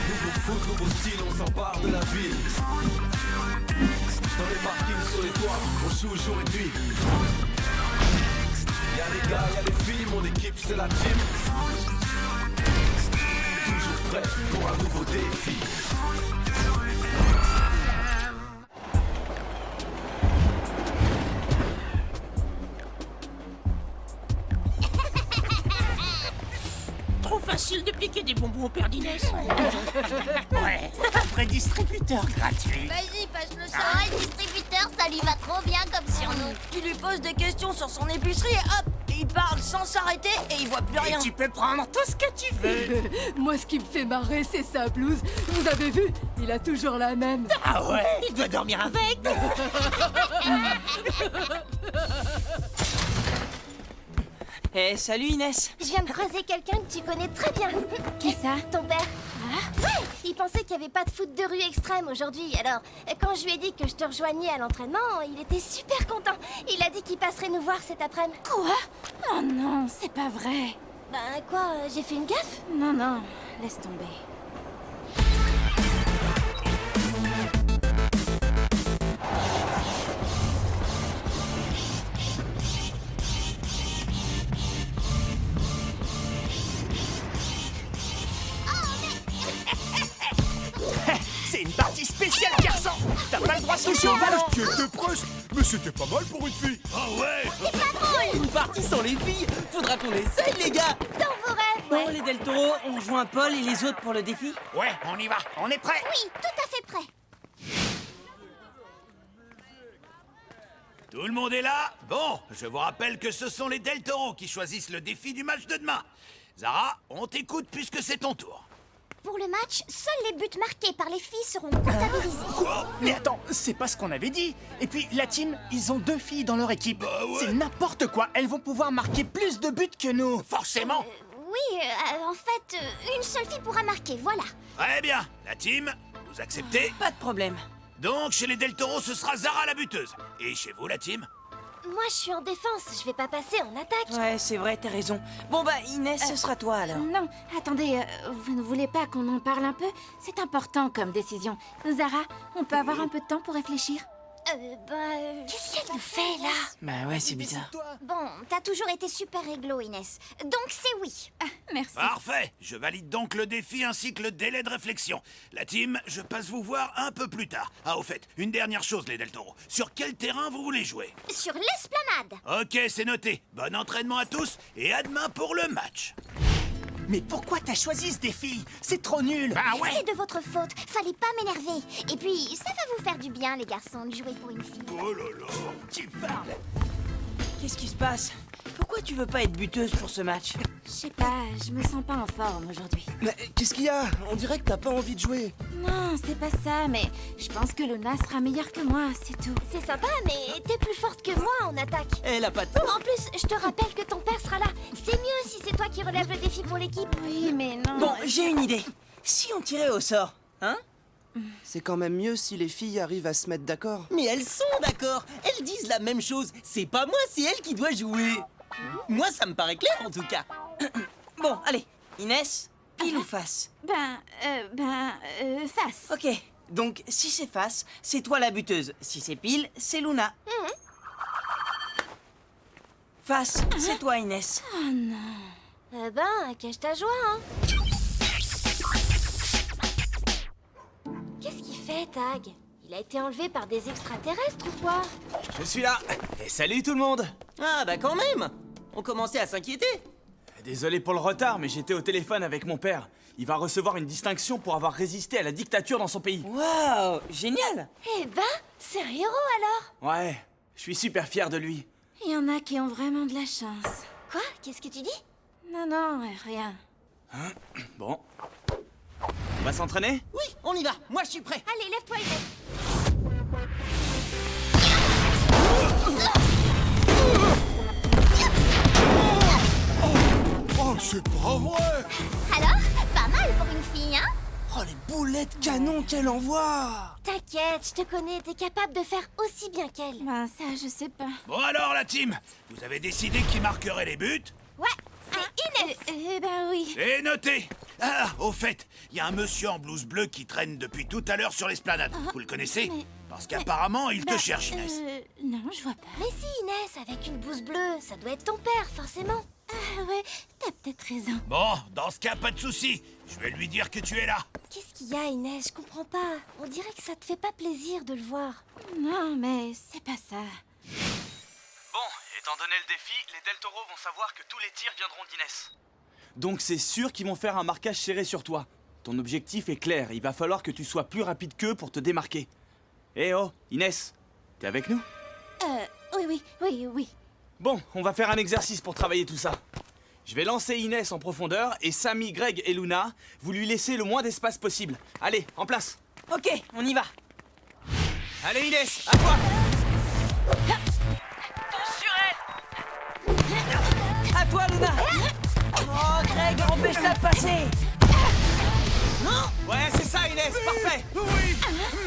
Nouveau foot, nouveau style, on s'empare de la ville. Dans les parkings, sur les toits, on joue jour et nuit. Y'a les gars, y'a les filles, mon équipe c'est la team. Toujours prêt pour un nouveau défi. Trop facile de piquer des bonbons au père d'Inès. Ouais, un vrai distributeur gratuit. Vas-y, passe-le ça. Ah, le distributeur, ça lui va trop bien comme surnom. Tu lui poses des questions sur son épicerie et hop, il parle sans s'arrêter et il voit plus rien. Et tu peux prendre tout ce que tu veux. Moi, ce qui me fait marrer, c'est sa blouse. Vous avez vu? Il a toujours la même. Ah ouais? Il doit dormir avec. Eh, salut Inès. Je viens de croiser quelqu'un que tu connais très bien. Qui ça? Ton père. Ah ouais, il pensait qu'il n'y avait pas de foot de rue extrême aujourd'hui. Alors, quand je lui ai dit que je te rejoignais à l'entraînement, il était super content. Il a dit qu'il passerait nous voir cet après-midi. Quoi? Oh non, c'est pas vrai. Ben quoi, j'ai fait une gaffe? Non, non, laisse tomber. C'est une partie spéciale, garçon. T'as pas le droit de toucher au ballon. Qui était presque, mais c'était pas mal pour une fille. Ah ouais. Une partie sans les filles. Faudra qu'on essaye, les gars. Dans vos rêves, Bon, ouais. les Del Toro, on rejoint Paul et les autres pour le défi. Ouais, on y va. On est prêts. Oui, tout à fait prêt. Tout le monde est là? Bon, je vous rappelle que ce sont les Del Toro qui choisissent le défi du match de demain. Zara, on t'écoute puisque c'est ton tour. Pour le match, seuls les buts marqués par les filles seront comptabilisés. Mais attends, c'est pas ce qu'on avait dit. Et puis, la team, ils ont 2 filles dans leur équipe. Bah ouais. C'est n'importe quoi. Elles vont pouvoir marquer plus de buts que nous. Forcément. Oui, en fait, une seule fille pourra marquer, voilà. Très bien, la team, vous acceptez? Pas de problème. Donc, chez les Del Toro, ce sera Zara la buteuse. Et chez vous, la team? Moi, je suis en défense, je vais pas passer en attaque. Ouais, c'est vrai, t'as raison. Bon bah, Inès, ce sera toi alors. Non, attendez, vous ne voulez pas qu'on en parle un peu? C'est important comme décision. Zara, on peut avoir un peu de temps pour réfléchir? Qu'est-ce qu'elle nous fait, là? Bah ouais, c'est bizarre. Bon, t'as toujours été super réglo, Inès. Donc c'est oui. Merci. Parfait, je valide donc le défi ainsi que le délai de réflexion. La team, je passe vous voir un peu plus tard. Ah, au fait, une dernière chose, les Del Toro. Sur quel terrain vous voulez jouer? Sur l'esplanade. Ok, c'est noté. Bon entraînement à tous et à demain pour le match. Mais pourquoi t'as choisi ce défi? C'est trop nul. Bah ouais. C'est de votre faute, fallait pas m'énerver. Et puis, ça va vous faire du bien, les garçons, de jouer pour une fille. Oh là là. Tu parles. Qu'est-ce qui se passe? Pourquoi tu veux pas être buteuse pour ce match? Je sais pas, je me sens pas en forme aujourd'hui. Mais qu'est-ce qu'il y a? On dirait que t'as pas envie de jouer. Non, c'est pas ça, mais je pense que Luna sera meilleure que moi, c'est tout. C'est sympa, mais t'es plus forte que moi en attaque. Elle a pas de tort. En plus, je te rappelle que ton père sera là. C'est mieux si c'est toi qui relève le défi pour l'équipe. Oui, mais non. Bon, j'ai une idée. Si on tirait au sort, hein? C'est quand même mieux si les filles arrivent à se mettre d'accord. Mais elles sont d'accord. Elles disent la même chose. C'est pas moi, c'est elle qui doit jouer. Moi, ça me paraît clair en tout cas. Bon, allez. Inès, pile ou face? Face. Ok. Donc, si c'est face, c'est toi la buteuse. Si c'est pile, c'est Luna. Face, c'est toi, Inès. Cache ta joie, hein. Qu'est-ce qu'il fait, Tag? Il a été enlevé par des extraterrestres ou quoi? Je suis là. Et salut tout le monde. Ah bah quand même. On commençait à s'inquiéter. Désolé pour le retard, mais j'étais au téléphone avec mon père. Il va recevoir une distinction pour avoir résisté à la dictature dans son pays. Waouh, génial. Eh ben, c'est un héros alors. Ouais, je suis super fier de lui. Il y en a qui ont vraiment de la chance. Quoi? Qu'est-ce que tu dis? Non, non, rien. Bon. On va s'entraîner? Oui, on y va. Moi, je suis prêt. Allez, lève-toi, Inès. Oh, c'est pas vrai. Alors, pas mal pour une fille, hein? Oh, les boulettes canon qu'elle envoie! T'inquiète, je te connais, t'es capable de faire aussi bien qu'elle. Ben ça, je sais pas. Bon alors, la team, vous avez décidé qui marquerait les buts? Ouais, c'est Inès. Ben oui. Et notez. Ah, au fait, il y a un monsieur en blouse bleue qui traîne depuis tout à l'heure sur l'esplanade. Vous le connaissez? Parce qu'apparemment, il te cherche, Inès. Non, je vois pas. Mais si, Inès, avec une blouse bleue, ça doit être ton père, forcément. Ah ouais, t'as peut-être raison. Bon, dans ce cas, pas de souci. Je vais lui dire que tu es là. Qu'est-ce qu'il y a, Inès? Je comprends pas. On dirait que ça te fait pas plaisir de le voir. Non, mais c'est pas ça. Bon, étant donné le défi, les Del Toro vont savoir que tous les tirs viendront d'Inès. Donc c'est sûr qu'ils vont faire un marquage serré sur toi. Ton objectif est clair, il va falloir que tu sois plus rapide qu'eux pour te démarquer. Eh oh, Inès, t'es avec nous? Oui. Bon, on va faire un exercice pour travailler tout ça. Je vais lancer Inès en profondeur et Sammy, Greg et Luna, vous lui laissez le moins d'espace possible. Allez, en place. Ok, on y va. Allez Inès, à toi. Tous sur elle. À toi, Luna. Oh, Greg, empêche-la de passer. Ouais, c'est ça Inès, parfait. Oui,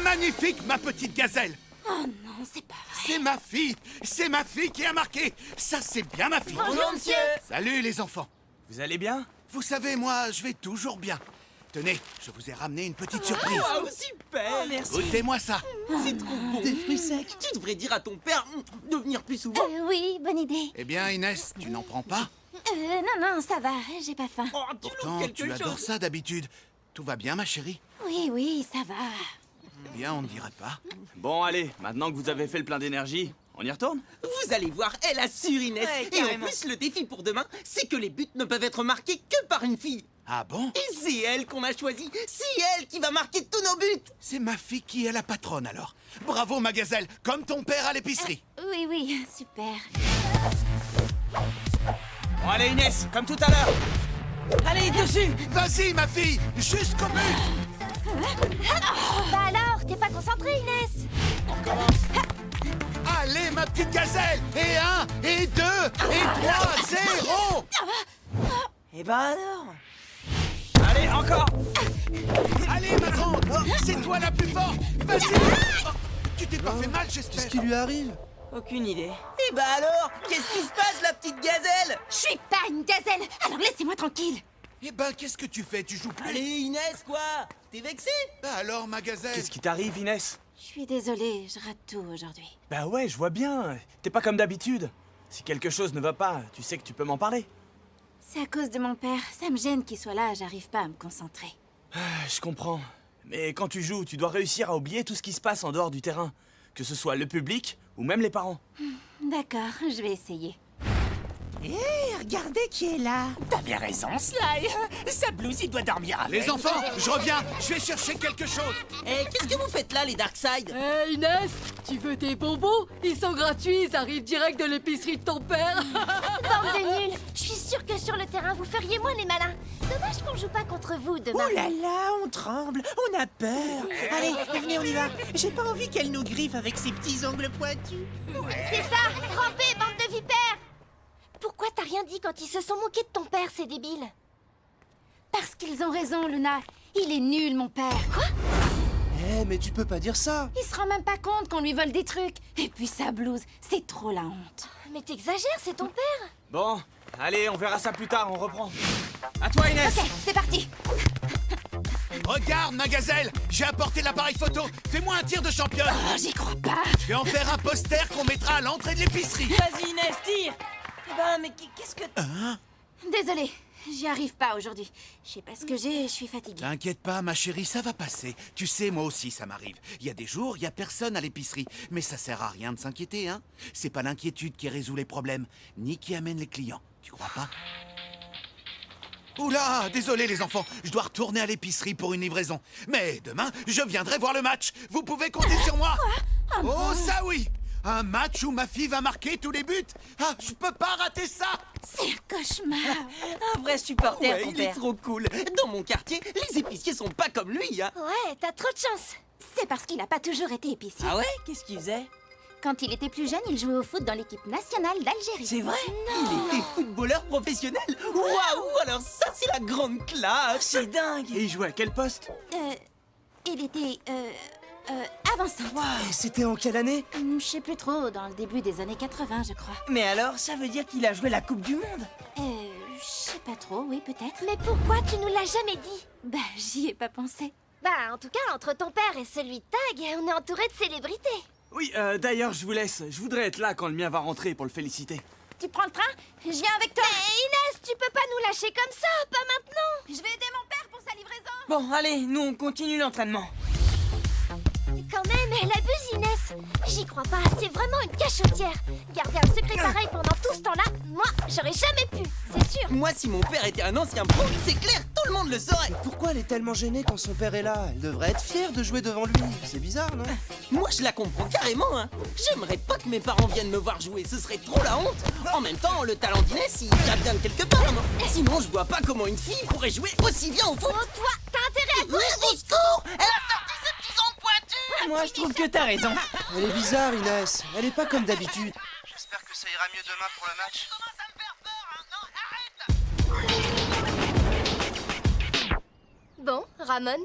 magnifique, ma petite gazelle. Oh non, c'est pas vrai. C'est ma fille qui a marqué. Ça, c'est bien ma fille. Bonjour, monsieur. Salut, les enfants. Vous allez bien? Vous savez, moi, je vais toujours bien. Tenez, je vous ai ramené une petite surprise. Oh, super. Merci. Goûtez-moi ça. C'est trop bon. Des fruits secs. Tu devrais dire à ton père de venir plus souvent. Oui, bonne idée. Eh bien, Inès, tu n'en prends pas? Non, ça va, j'ai pas faim. Oh, tu Pourtant, loues quelque tu adores chose. ça d'habitude. Tout va bien, ma chérie? Oui, ça va. Eh bien, on ne dirait pas. Bon, allez, maintenant que vous avez fait le plein d'énergie, on y retourne? Vous allez voir, elle assure Inès. Ouais, et en carrément. plus, le défi pour demain, c'est que les buts ne peuvent être marqués que par une fille. Ah bon? Et c'est elle qu'on a choisie. C'est elle qui va marquer tous nos buts. C'est ma fille qui est la patronne, alors. Bravo, ma gazelle, comme ton père à l'épicerie. Oui, super. Bon, allez Inès, comme tout à l'heure. Allez, dessus. Vas-y, ma fille, jusqu'au but. Bah alors, t'es pas concentrée, Inès? Allez, ma petite gazelle. Et 1, et 2, et 3, 0. Eh ben alors. Allez, encore. Allez, ma grande, c'est toi la plus forte. Vas-y. Oh, tu t'es pas fait mal, j'espère. Qu'est-ce qui lui arrive? Aucune idée. Et bah alors, qu'est-ce qui se passe, la petite gazelle? Je suis pas une gazelle, alors laissez-moi tranquille. Eh ben, qu'est-ce que tu fais? Tu joues plus? Allez, Inès, quoi? T'es vexée? Alors, ma gazelle. Qu'est-ce qui t'arrive Inès? Je suis désolée, je rate tout aujourd'hui. Bah ouais, je vois bien. T'es pas comme d'habitude. Si quelque chose ne va pas, tu sais que tu peux m'en parler. C'est à cause de mon père, ça me gêne qu'il soit là, j'arrive pas à me concentrer. Ah, je comprends. Mais quand tu joues, tu dois réussir à oublier tout ce qui se passe en dehors du terrain. Que ce soit le public ou même les parents. D'accord, je vais essayer. Regardez qui est là. T'avais raison, Sly. Sa blouse, il doit dormir avec. Les enfants, je reviens. Je vais chercher quelque chose. Eh, qu'est-ce que vous faites là, les Darkside? Hé Inès, tu veux tes bonbons? Ils sont gratuits, ils arrivent direct de l'épicerie de ton père. Bande de nuls. Je suis sûre que sur le terrain, vous feriez moins les malins. Dommage qu'on joue pas contre vous demain. Oh là là, on tremble, on a peur. Allez, venez, on y va. J'ai pas envie qu'elle nous griffe avec ses petits ongles pointus. C'est ça, rampez, bande de vipères. Pourquoi t'as rien dit quand ils se sont moqués de ton père, ces débiles? Parce qu'ils ont raison, Luna. Il est nul, mon père. Quoi? Eh, mais tu peux pas dire ça. Il se rend même pas compte qu'on lui vole des trucs. Et puis sa blouse, c'est trop la honte. Mais t'exagères, c'est ton père. Bon, allez, on verra ça plus tard, on reprend. À toi Inès. Ok, c'est parti. Regarde, ma gazelle. J'ai apporté l'appareil photo. Fais-moi un tir de championne. Oh, j'y crois pas. Je vais en faire un poster qu'on mettra à l'entrée de l'épicerie. Vas-y, Inès, tire. Eh ben, mais qu'est-ce que... Désolée, j'y arrive pas aujourd'hui. Je sais pas ce que j'ai, je suis fatiguée. T'inquiète pas, ma chérie, ça va passer. Tu sais, moi aussi, ça m'arrive. Il y a des jours, il y a personne à l'épicerie. Mais ça sert à rien de s'inquiéter, hein. C'est pas l'inquiétude qui résout les problèmes, ni qui amène les clients. Tu crois pas? Oula, désolé les enfants, je dois retourner à l'épicerie pour une livraison. Mais demain, je viendrai voir le match. Vous pouvez compter sur moi. Oh, ça oui. Un match où ma fille va marquer tous les buts. Ah, je peux pas rater ça. C'est un cauchemar. Un vrai supporter, Ouais, ton il est père. trop cool. Dans mon quartier, les épiciers sont pas comme lui, hein. Ouais, t'as trop de chance. C'est parce qu'il a pas toujours été épicier. Ah ouais? Qu'est-ce qu'il faisait? Quand il était plus jeune, il jouait au foot dans l'équipe nationale d'Algérie. C'est vrai? Il était footballeur professionnel. Waouh, alors ça, c'est la grande classe. C'est dingue. Et il jouait à quel poste? Il était, avançant. Et c'était en quelle année? Je sais plus trop, dans le début des années 80, je crois. Mais alors, ça veut dire qu'il a joué la Coupe du Monde? Je sais pas trop, oui, peut-être. Mais pourquoi tu nous l'as jamais dit? Bah, j'y ai pas pensé. Bah, en tout cas, entre ton père et celui de Tag, on est entouré de célébrités. Oui, d'ailleurs, je vous laisse. Je voudrais être là quand le mien va rentrer pour le féliciter. Tu prends le train? Je viens avec toi. Mais Inès, tu peux pas nous lâcher comme ça, pas maintenant. Je vais aider mon père pour sa livraison. Bon, allez, nous on continue l'entraînement. Quand même, elle abuse, Inès. J'y crois pas, c'est vraiment une cachotière. Garder un secret pareil pendant tout ce temps-là, moi, j'aurais jamais pu, c'est sûr. Moi, si mon père était un ancien pro, c'est clair, tout le monde le saurait. Pourquoi elle est tellement gênée quand son père est là? Elle devrait être fière de jouer devant lui. C'est bizarre, non? Moi, je la comprends carrément, hein. J'aimerais pas que mes parents viennent me voir jouer, ce serait trop la honte. En même temps, le talent d'Inès, il vient bien de quelque part, non? Sinon, je vois pas comment une fille pourrait jouer aussi bien au foot. Oh, toi, t'as intérêt à courir Au vite. secours! Elle a sorti ses petits ongles pointus! Moi, je trouve que t'as raison. Elle est bizarre, Inès. Elle est pas comme d'habitude. J'espère que ça ira mieux demain pour le match. Bon, Ramon,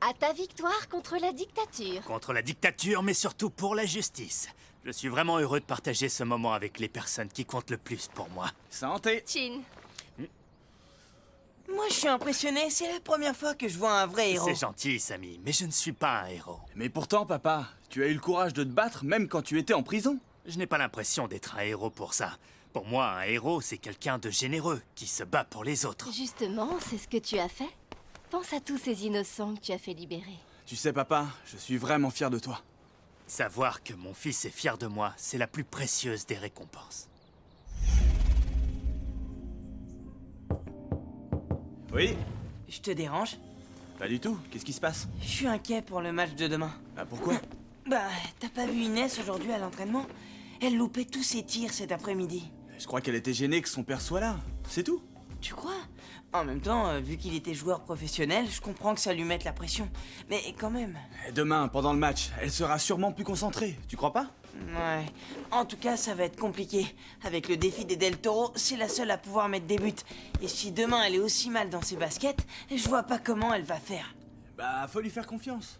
à ta victoire contre la dictature. Contre la dictature, mais surtout pour la justice. Je suis vraiment heureux de partager ce moment avec les personnes qui comptent le plus pour moi. Santé. Chin. Moi, je suis impressionné. C'est la première fois que je vois un vrai héros. C'est gentil, Samy, mais je ne suis pas un héros. Mais pourtant, papa, tu as eu le courage de te battre même quand tu étais en prison. Je n'ai pas l'impression d'être un héros pour ça. Pour moi, un héros, c'est quelqu'un de généreux, qui se bat pour les autres. Justement, c'est ce que tu as fait. Pense à tous ces innocents que tu as fait libérer. Tu sais, papa, je suis vraiment fier de toi. Savoir que mon fils est fier de moi, c'est la plus précieuse des récompenses. Oui? Je te dérange? Pas du tout. Qu'est-ce qui se passe? Je suis inquiet pour le match de demain. Ah, pourquoi? Bah, t'as pas vu Inès aujourd'hui à l'entraînement? Elle loupait tous ses tirs cet après-midi. Je crois qu'elle était gênée que son père soit là. C'est tout. Tu crois? En même temps, vu qu'il était joueur professionnel, je comprends que ça lui mette la pression. Mais quand même. Et demain, pendant le match, elle sera sûrement plus concentrée. Tu crois pas? Ouais. En tout cas, ça va être compliqué. Avec le défi des Del Toro, c'est la seule à pouvoir mettre des buts. Et si demain elle est aussi mal dans ses baskets, je vois pas comment elle va faire. Bah, faut lui faire confiance.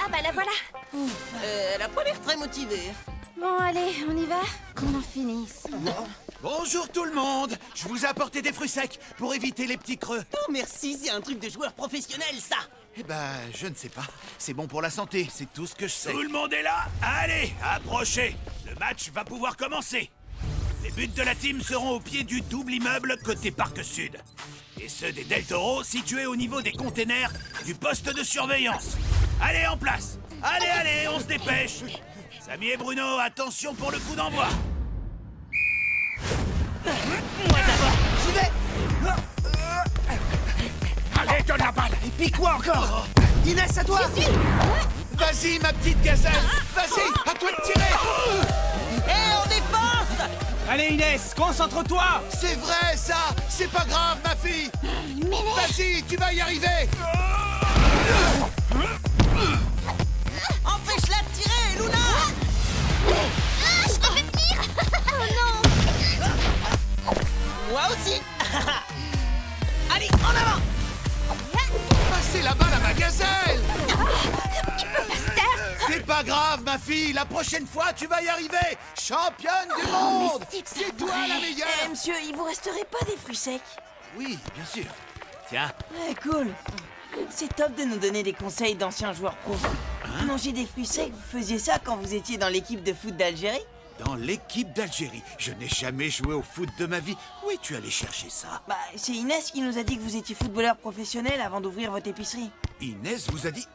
Ah bah la voilà. Elle a pas l'air très motivée. Bon, allez, on y va. Qu'on en finisse. Bonjour tout le monde. Je vous ai apporté des fruits secs pour éviter les petits creux. Oh merci, c'est un truc de joueur professionnel, ça. Eh ben, je ne sais pas. C'est bon pour la santé, c'est tout ce que je sais. Tout le monde est là? Allez, approchez. Le match va pouvoir commencer. Les buts de la team seront au pied du double immeuble côté Parc Sud. Et ceux des Del Toro situés au niveau des containers du poste de surveillance. Allez, en place. Allez, allez, on se dépêche. Samy et Bruno, attention pour le coup d'envoi. Moi d'abord, j'y vais. Allez, donne la balle. Et puis quoi encore? Inès, à toi! Vas-y, ma petite gazelle. Vas-y, à toi de tirer. Hé, on défense. Allez, Inès, concentre-toi! C'est vrai, ça. C'est pas grave, ma fille. Vas-y, tu vas y arriver. Empêche-la de tirer, Luna. Je te fais venir. Oh non. Moi aussi. Allez, en avant. Passez la balle à ma gazelle. Tu peux pas se taire. C'est pas grave, ma fille. La prochaine fois, tu vas y arriver. Championne du monde. C'est toi la meilleure. Eh, monsieur, il vous resterait pas des fruits secs? Oui, bien sûr. Tiens. Ouais, cool. C'est top de nous donner des conseils d'anciens joueurs pro. Manger des fruits secs, vous faisiez ça quand vous étiez dans l'équipe de foot d'Algérie? Dans l'équipe d'Algérie. Je n'ai jamais joué au foot de ma vie. Où es-tu allé chercher ça? Bah, c'est Inès qui nous a dit que vous étiez footballeur professionnel avant d'ouvrir votre épicerie. Inès vous a dit...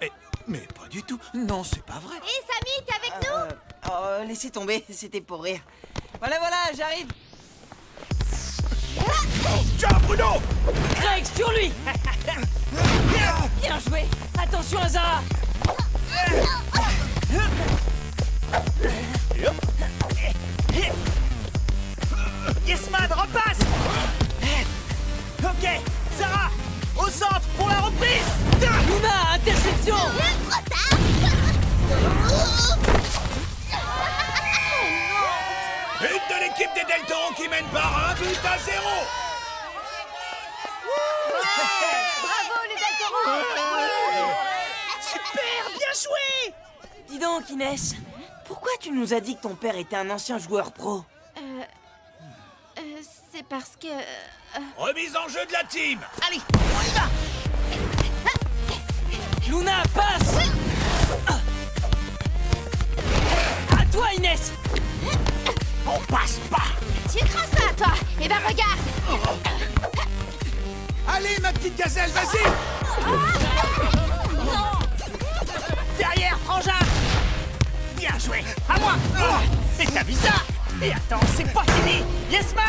Mais pas du tout. Non, c'est pas vrai. Hé, Samy, t'es avec nous? Oh, laissez tomber, c'était pour rire. Voilà, j'arrive. Tiens, Bruno! Greg, sur lui. Bien joué. Attention, Azara. Yesman, repasse! Ok, Sarah, au centre pour la reprise. Luna, interception. Trop tard. But de l'équipe des Del Toro qui mène par 1 but à 0! jouer! Dis donc, Inès, pourquoi tu nous as dit que ton père était un ancien joueur pro? C'est parce que... Remise en jeu de la team. Allez, on y va! Luna, passe! À toi, Inès! On passe pas. Tu écrases ça, toi! Eh ben, regarde! Allez, ma petite gazelle, vas-y! Derrière, frangin! Bien joué! À moi! Et t'as vu ça? Et attends, c'est pas fini! Yes, man!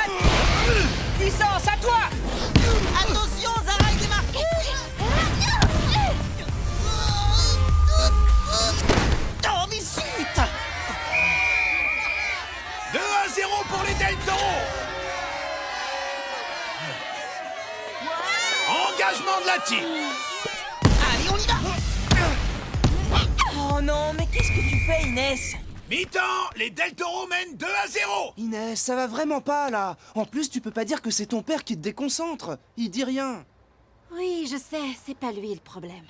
Puissance, à toi! Attention, Zara est démarquée. Oh, mais zut! 2-0 pour les Del Toro. Engagement de la team. Allez, on y va! Oh non, mais qu'est-ce que tu fais, Inès? Mi-temps, les Del Toro mènent 2-0. Inès, ça va vraiment pas, là. En plus, tu peux pas dire que c'est ton père qui te déconcentre. Il dit rien. Oui, je sais, c'est pas lui le problème.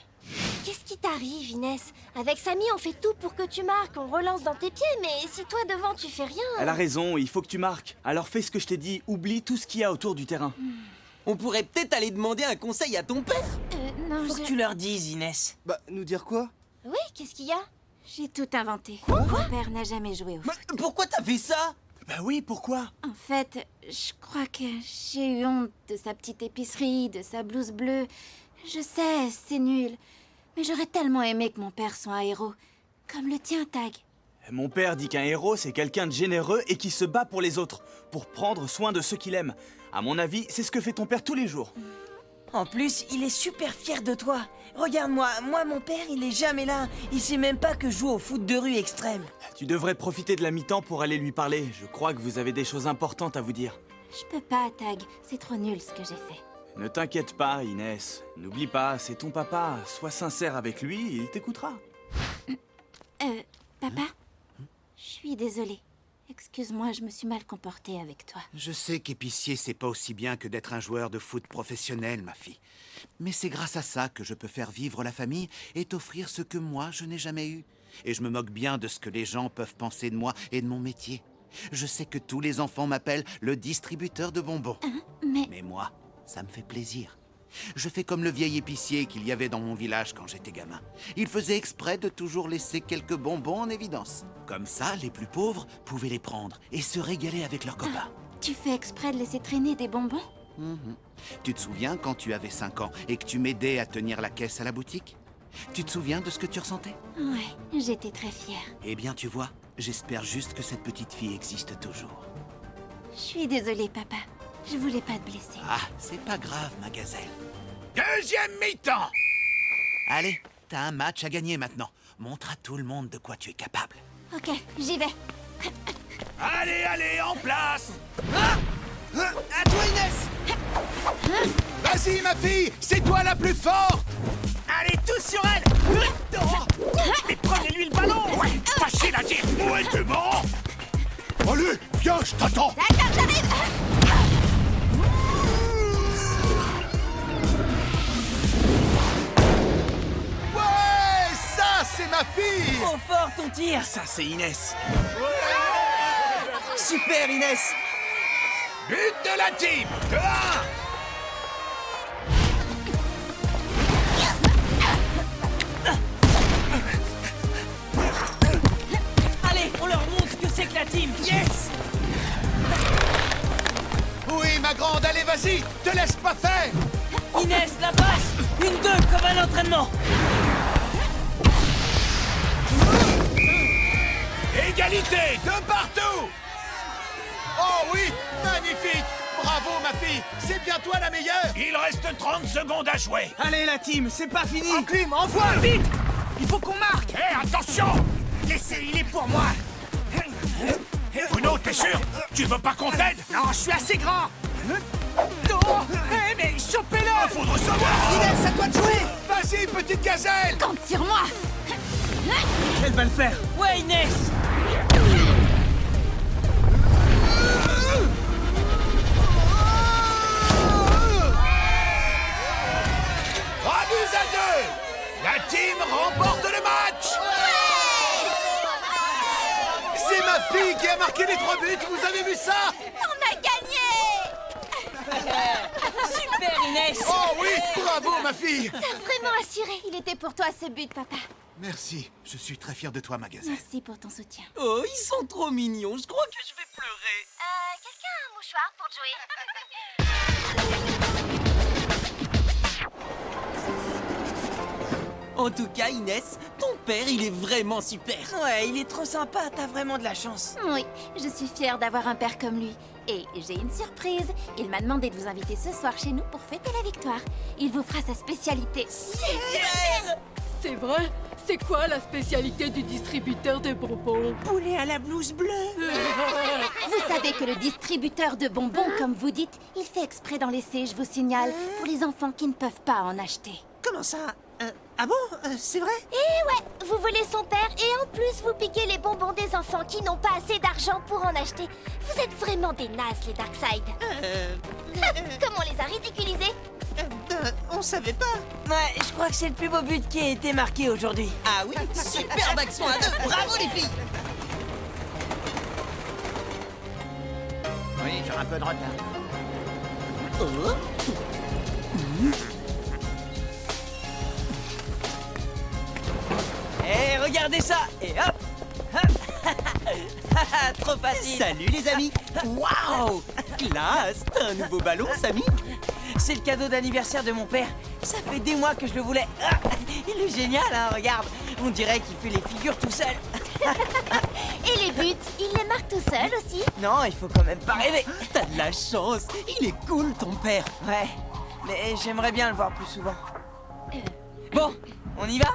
Qu'est-ce qui t'arrive, Inès? Avec Samy, on fait tout pour que tu marques, on relance dans tes pieds, mais si toi devant tu fais rien... Elle a raison, il faut que tu marques. Alors fais ce que je t'ai dit, oublie tout ce qu'il y a autour du terrain. On pourrait peut-être aller demander un conseil à ton père. Non, Faut que tu leur dises, Inès. Bah, nous dire quoi? Oui, qu'est-ce qu'il y a? J'ai tout inventé. Mon père n'a jamais joué au foot. Mais pourquoi t'as fait ça? Bah oui, pourquoi? En fait, je crois que j'ai eu honte de sa petite épicerie, de sa blouse bleue. Je sais, c'est nul. Mais j'aurais tellement aimé que mon père soit un héros. Comme le tien, Tag. Mon père dit qu'un héros, c'est quelqu'un de généreux et qui se bat pour les autres, pour prendre soin de ceux qu'il aime. À mon avis, c'est ce que fait ton père tous les jours. En plus, il est super fier de toi. Regarde-moi, mon père, il est jamais là. Il sait même pas que je joue au foot de rue extrême. Tu devrais profiter de la mi-temps pour aller lui parler. Je crois que vous avez des choses importantes à vous dire. Je peux pas, Tag. C'est trop nul ce que j'ai fait. Ne t'inquiète pas, Inès. N'oublie pas, c'est ton papa. Sois sincère avec lui, il t'écoutera. Papa? Je suis désolée. Excuse-moi, je me suis mal comportée avec toi. Je sais qu'épicier, c'est pas aussi bien que d'être un joueur de foot professionnel, ma fille. Mais c'est grâce à ça que je peux faire vivre la famille et t'offrir ce que moi, je n'ai jamais eu. Et je me moque bien de ce que les gens peuvent penser de moi et de mon métier. Je sais que tous les enfants m'appellent le distributeur de bonbons. Mais moi, ça me fait plaisir. Je fais comme le vieil épicier qu'il y avait dans mon village quand j'étais gamin. Il faisait exprès de toujours laisser quelques bonbons en évidence. Comme ça, les plus pauvres pouvaient les prendre et se régaler avec leurs copains. Tu fais exprès de laisser traîner des bonbons? Tu te souviens quand tu avais 5 ans et que tu m'aidais à tenir la caisse à la boutique? Tu te souviens de ce que tu ressentais? Ouais, j'étais très fière. Eh bien, tu vois, j'espère juste que cette petite fille existe toujours. Je suis désolée, papa. Je voulais pas te blesser. Ah, c'est pas grave, ma gazelle. Deuxième mi-temps. Allez, t'as un match à gagner maintenant. Montre à tout le monde de quoi tu es capable. Ok, j'y vais. Allez, allez, en place. À toi, Inès! Vas-y, ma fille, c'est toi la plus forte. Allez, tous sur elle! Mais prenez-lui le ballon! Facile à dire. Où est le mort? Allez, viens, je t'attends. D'accord, j'arrive! Ouais, ça, c'est ma fille. Trop fort ton tir! Ça, c'est Inès. Super, Inès! But de la team. 2-1. Allez, on leur montre ce que c'est que la team! Yes! Oui, ma grande, allez, vas-y, te laisse pas faire. Inès, la passe! Une 2 comme à l'entraînement! Égalité de partout. Oh oui, magnifique. Bravo, ma fille, c'est bien toi la meilleure. Il reste 30 secondes à jouer. Allez, la team, c'est pas fini! Enclume, envoie, vite! Il faut qu'on marque! Hé, attention. Laissez, il est pour moi! Bruno, t'es sûr? Tu veux pas qu'on t'aide? Non, je suis assez grand! Oh, mais chopez-le! Faut recevoir. Inès, à toi de jouer! Vas-y, petite gazelle. Compte sur moi! Elle va le faire! Ouais, Inès! 3 buts à 2. La team remporte le match. marqué les 3 buts, vous avez vu ça? On a gagné! Super, Inès! Oh oui, bravo ma fille. T'as vraiment assuré. Il était pour toi ce but, papa. Merci, je suis très fier de toi, Magasin. Merci pour ton soutien. Oh, ils sont trop mignons, je crois que je vais pleurer. Quelqu'un a un mouchoir pour jouer? En tout cas, Inès, ton père, il est vraiment super. Ouais, il est trop sympa, t'as vraiment de la chance. Oui, je suis fière d'avoir un père comme lui. Et j'ai une surprise. Il m'a demandé de vous inviter ce soir chez nous pour fêter la victoire. Il vous fera sa spécialité. C'est vrai? C'est quoi la spécialité du distributeur de bonbons? Poulet à la blouse bleue. Vous savez que le distributeur de bonbons, comme vous dites, il fait exprès d'en laisser, je vous signale, pour les enfants qui ne peuvent pas en acheter. Comment ça? Ah bon? C'est vrai? Eh ouais, vous volez son père et en plus vous piquez les bonbons des enfants qui n'ont pas assez d'argent pour en acheter. Vous êtes vraiment des nazes, les Darkside. Comme on les a ridiculisés. On savait pas. Ouais, je crois que c'est le plus beau but qui a été marqué aujourd'hui. Ah oui, superbe action à 2. Bravo les filles. Oui, j'ai un peu de retard. Oh. Eh, regardez ça! Et hop! Hop! Trop facile! Salut les amis. Waouh, classe. T'as un nouveau ballon, Samy? C'est le cadeau d'anniversaire de mon père. Ça fait des mois que je le voulais. Ah, il est génial, hein, regarde. On dirait qu'il fait les figures tout seul. Et les buts, il les marque tout seul aussi. Non, il faut quand même pas rêver. T'as de la chance. Il est cool, ton père. Ouais, mais j'aimerais bien le voir plus souvent. Bon, on y va?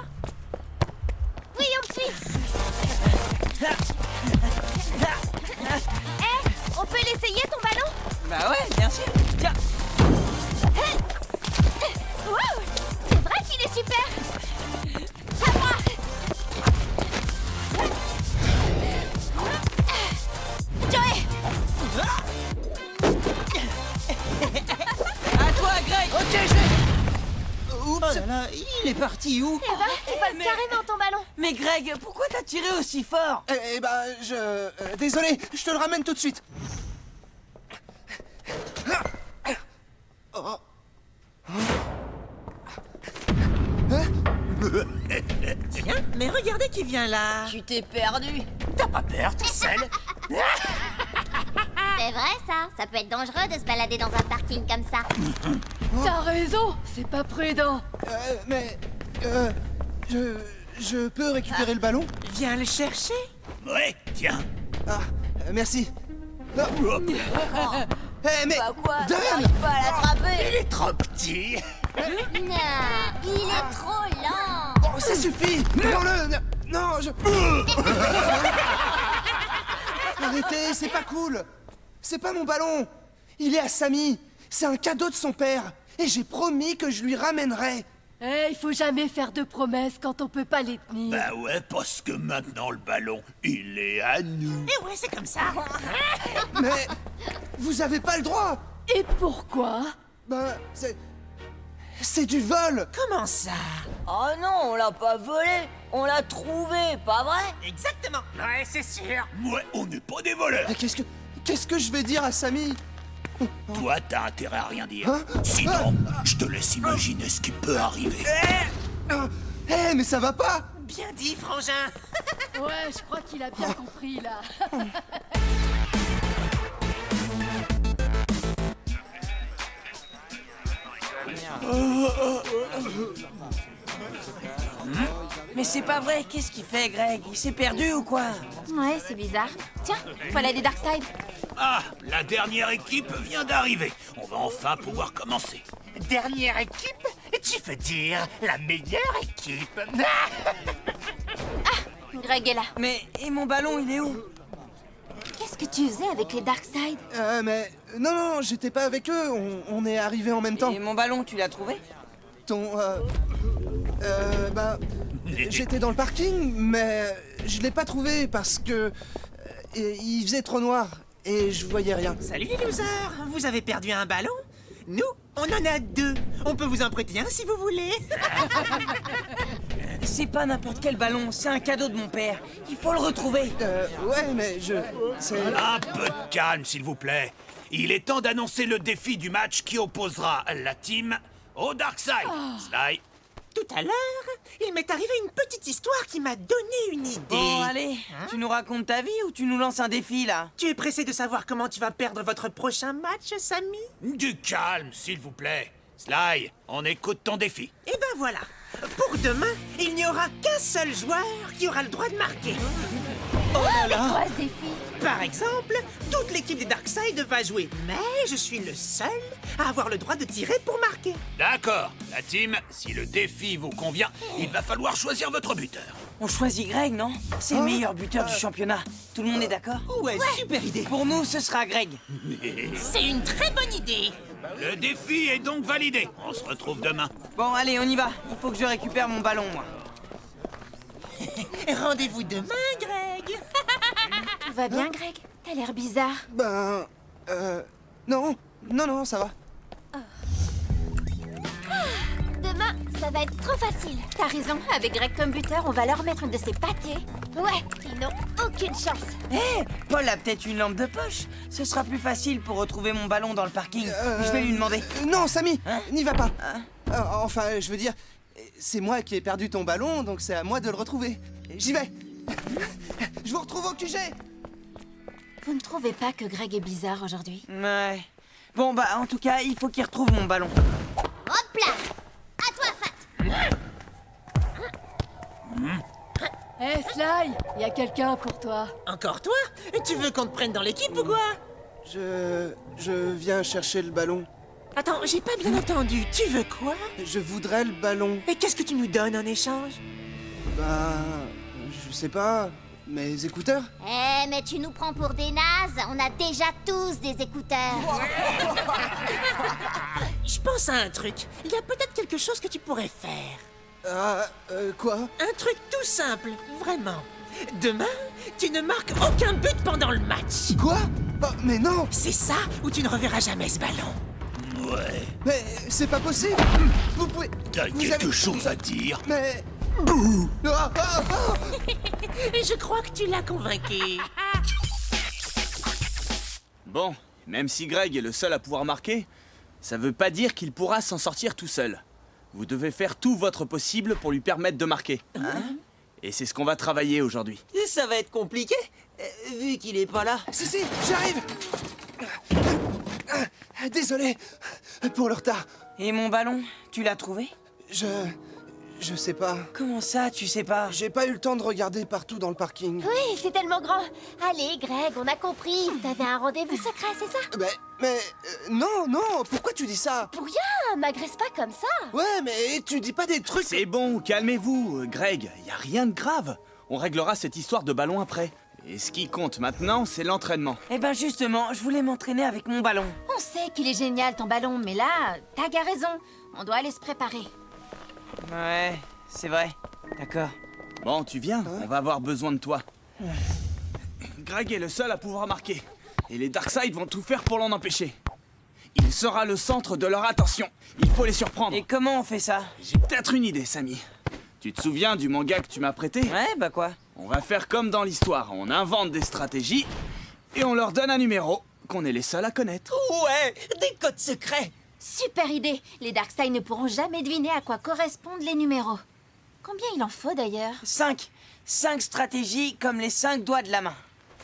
Oui, on me suit. On peut l'essayer ton ballon? Bah ouais, bien sûr. Tiens. Wow, c'est vrai qu'il est super. À moi. Joey. À toi, Greg. Ok, je vais. Oups, oh là là, il est parti où? Eh ben, il vole carrément ton ballon. Mais Greg, pourquoi t'as tiré aussi fort? Eh ben, désolé, je te le ramène tout de suite. Oh. Tiens, mais regardez qui vient là. Tu t'es perdu. T'as pas peur tout seul? C'est vrai ça peut être dangereux de se balader dans un parking comme ça. T'as raison, c'est pas prudent. Je peux récupérer le ballon? Viens le chercher. Ouais, tiens. Ah, merci. Non. Eh, mais... Quoi? Dan! T'arrives pas à l'attraper. Il est trop petit. Non, il est trop lent. Oh, ça suffit! Prends-le! Non, je... Arrêtez, c'est pas cool! C'est pas mon ballon! Il est à Samy! C'est un cadeau de son père! Et j'ai promis que je lui ramènerais! Eh, il faut jamais faire de promesses quand on peut pas les tenir. Bah ouais, parce que maintenant le ballon, il est à nous. Et ouais, c'est comme ça. Mais... Vous avez pas le droit! Et pourquoi? Ben, c'est du vol! Comment ça? Oh non, on l'a pas volé. On l'a trouvé, pas vrai? Exactement. Ouais, c'est sûr. Ouais, on n'est pas des voleurs. Mais qu'est-ce que je vais dire à Samy? Toi, t'as intérêt à rien dire. Hein? Sinon, je te laisse imaginer ce qui peut arriver. Eh, mais ça va pas! Bien dit, frangin. Ouais, je crois qu'il a bien compris là. Mais c'est pas vrai, qu'est-ce qu'il fait, Greg? Il s'est perdu ou quoi? Ouais, c'est bizarre. Tiens, voilà des Darkside. Ah, la dernière équipe vient d'arriver. On va enfin pouvoir commencer. Dernière équipe? Tu veux dire la meilleure équipe? Greg est là. Mais, et mon ballon, il est où? Qu'est-ce que tu faisais avec les Darkside? Mais... Non, j'étais pas avec eux, on est arrivés en même temps. Et mon ballon, tu l'as trouvé? Ben... J'étais dans le parking, mais je l'ai pas trouvé parce que... il faisait trop noir et je voyais rien. Salut les losers. Vous avez perdu un ballon? Nous, on en a 2. On peut vous en prêter un si vous voulez. C'est pas n'importe quel ballon, c'est un cadeau de mon père. Il faut le retrouver. Ouais, mais c'est... Un peu de calme, s'il vous plaît. Il est temps d'annoncer le défi du match qui opposera la team au Darkside. Sly. Tout à l'heure, il m'est arrivé une petite histoire qui m'a donné une idée. Bon, allez, tu nous racontes ta vie ou tu nous lances un défi, là? Tu es pressé de savoir comment tu vas perdre votre prochain match, Sammy? Du calme, s'il vous plaît. Sly, on écoute ton défi. Eh ben voilà. Pour demain, il n'y aura qu'un seul joueur qui aura le droit de marquer. Oh là là! Quoi ce défi? Par exemple, toute l'équipe des Darkside va jouer, mais je suis le seul à avoir le droit de tirer pour marquer. D'accord, la team, si le défi vous convient, il va falloir choisir votre buteur. On choisit Greg, non? C'est le meilleur buteur du championnat. Tout le monde est d'accord? Ouais, super idée. Pour nous, ce sera Greg. C'est une très bonne idée. Le défi est donc validé. On se retrouve demain. Bon, allez, on y va. Il faut que je récupère mon ballon, moi. Rendez-vous demain, Greg. Tout va bien, Greg? T'as l'air bizarre. Ben... Non, ça va. Demain, ça va être trop facile. T'as raison, avec Greg comme buteur, on va leur mettre une de ses pâtés. Ouais, ils n'ont aucune chance. Hé, Paul a peut-être une lampe de poche. Ce sera plus facile pour retrouver mon ballon dans le parking. Je vais lui demander. Non, Sammy, Hein? n'y va pas. Enfin, je veux dire, c'est moi qui ai perdu ton ballon, donc c'est à moi de le retrouver. J'y vais. Je vous retrouve au QG. Vous ne trouvez pas que Greg est bizarre aujourd'hui? Ouais. Bon, bah, en tout cas, il faut qu'il retrouve mon ballon. Hop là! À toi, Fat! Hé, Sly, il y a quelqu'un pour toi. Encore toi? Tu veux qu'on te prenne dans l'équipe ou quoi? Je viens chercher le ballon. Attends, j'ai pas bien entendu. Tu veux quoi? Je voudrais le ballon. Et qu'est-ce que tu nous donnes en échange? Ben... je sais pas... mes écouteurs? Eh, mais tu nous prends pour des nazes. On a déjà tous des écouteurs. Je pense à un truc. Il y a peut-être quelque chose que tu pourrais faire. Quoi? Un truc tout simple, vraiment. Demain, tu ne marques aucun but pendant le match. Quoi? Oh, mais non! C'est ça ou tu ne reverras jamais ce ballon. Ouais. Mais c'est pas possible! Vous pouvez... T'as vous quelque avez- chose à dire? Mais... Bouh! Je crois que tu l'as convaincu. Bon, même si Greg est le seul à pouvoir marquer, ça veut pas dire qu'il pourra s'en sortir tout seul. Vous devez faire tout votre possible pour lui permettre de marquer. Et c'est ce qu'on va travailler aujourd'hui. Ça va être compliqué, vu qu'il est pas là. Si, j'arrive! Désolé pour le retard. Et mon ballon, tu l'as trouvé? Je sais pas. Comment ça, tu sais pas? J'ai pas eu le temps de regarder partout dans le parking. Oui, c'est tellement grand. Allez, Greg, on a compris. T'avais un rendez-vous secret, c'est ça? Mais non, pourquoi tu dis ça? Pour rien, m'agresse pas comme ça. Ouais, mais tu dis pas des trucs... C'est bon, calmez-vous, Greg, y a rien de grave. On réglera cette histoire de ballon après. Et ce qui compte maintenant, c'est l'entraînement. Eh ben justement, je voulais m'entraîner avec mon ballon. On sait qu'il est génial ton ballon, mais là, Tag a raison. On doit aller se préparer. Ouais, c'est vrai. D'accord. Bon, tu viens, on va avoir besoin de toi. Greg est le seul à pouvoir marquer. Et les Darkside vont tout faire pour l'en empêcher. Il sera le centre de leur attention. Il faut les surprendre. Et comment on fait ça? J'ai peut-être une idée, Sammy. Tu te souviens du manga que tu m'as prêté? Ouais, bah quoi? On va faire comme dans l'histoire. On invente des stratégies et on leur donne un numéro qu'on est les seuls à connaître. Ouais, des codes secrets. Super idée. Les Darkside ne pourront jamais deviner à quoi correspondent les numéros. Combien il en faut d'ailleurs? 5. 5 stratégies comme les 5 doigts de la main.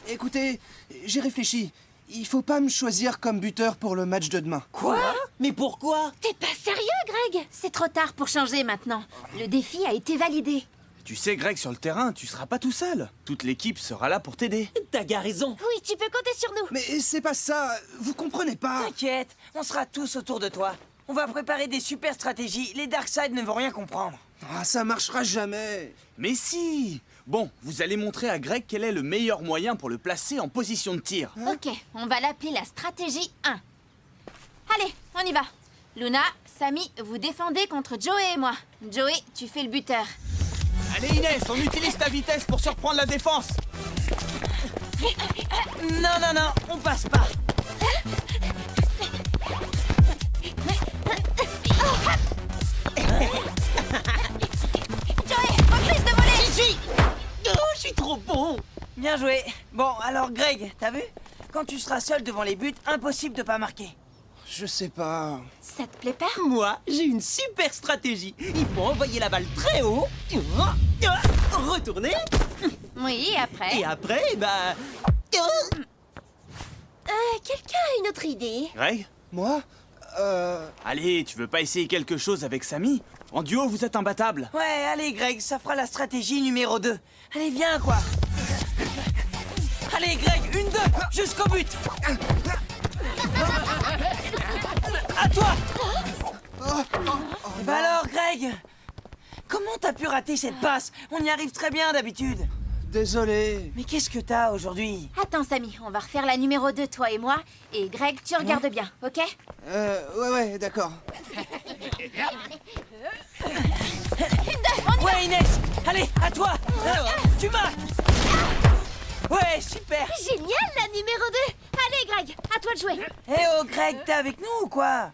Écoutez, j'ai réfléchi. Il faut pas me choisir comme buteur pour le match de demain. Quoi? Mais pourquoi? T'es pas sérieux, Greg? C'est trop tard pour changer maintenant. Le défi a été validé. Tu sais, Greg, sur le terrain, tu seras pas tout seul. Toute l'équipe sera là pour t'aider. T'as raison. Oui, tu peux compter sur nous. Mais c'est pas ça, vous comprenez pas. T'inquiète, on sera tous autour de toi. On va préparer des super stratégies. Les Darkside ne vont rien comprendre. Ah, ça marchera jamais. Mais si! Bon, vous allez montrer à Greg quel est le meilleur moyen pour le placer en position de tir. Ok, on va l'appeler la stratégie 1. Allez, on y va. Luna, Sammy, vous défendez contre Joey et moi. Joey, tu fais le buteur. Allez Inès, on utilise ta vitesse pour surprendre la défense. Non, on passe pas. Joey, Bien joué. Bon, alors Greg, t'as vu? Quand tu seras seul devant les buts, impossible de pas marquer. Je sais pas. Ça te plaît pas? Moi, j'ai une super stratégie. Il faut envoyer la balle très haut, retourner, Oui, et après? et après, bah... Quelqu'un a une autre idée? Greg? Moi Allez, tu veux pas essayer quelque chose avec Samy? En duo, vous êtes imbattables. Ouais, allez Greg, ça fera la stratégie numéro 2. Allez, viens, quoi. Allez Greg, 1-2, jusqu'au but. À toi. Bah alors Greg, comment t'as pu rater cette passe? On y arrive très bien d'habitude. Désolé. Mais qu'est-ce que t'as aujourd'hui? Attends, Samy, on va refaire la numéro 2, toi et moi. Et Greg, tu regardes bien, ok? Ouais, d'accord. Ouais Inès, allez, à toi. Tu marques. Ouais, super. Génial, la numéro 2. Allez, Greg, à toi de jouer. Eh oh Greg, t'es avec nous ou quoi?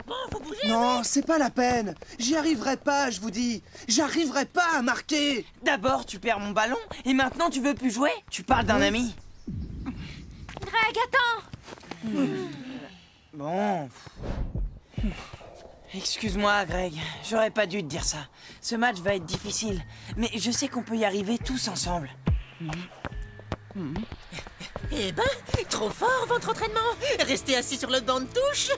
Non, c'est pas la peine. J'y arriverai pas, je vous dis. J'arriverai pas à marquer. D'abord tu perds mon ballon et maintenant tu veux plus jouer? Tu parles d'un ami? Greg, attends! Bon. Excuse-moi Greg, j'aurais pas dû te dire ça. Ce match va être difficile, mais je sais qu'on peut y arriver tous ensemble. Eh ben, trop fort votre entraînement. Restez assis sur le banc de touche.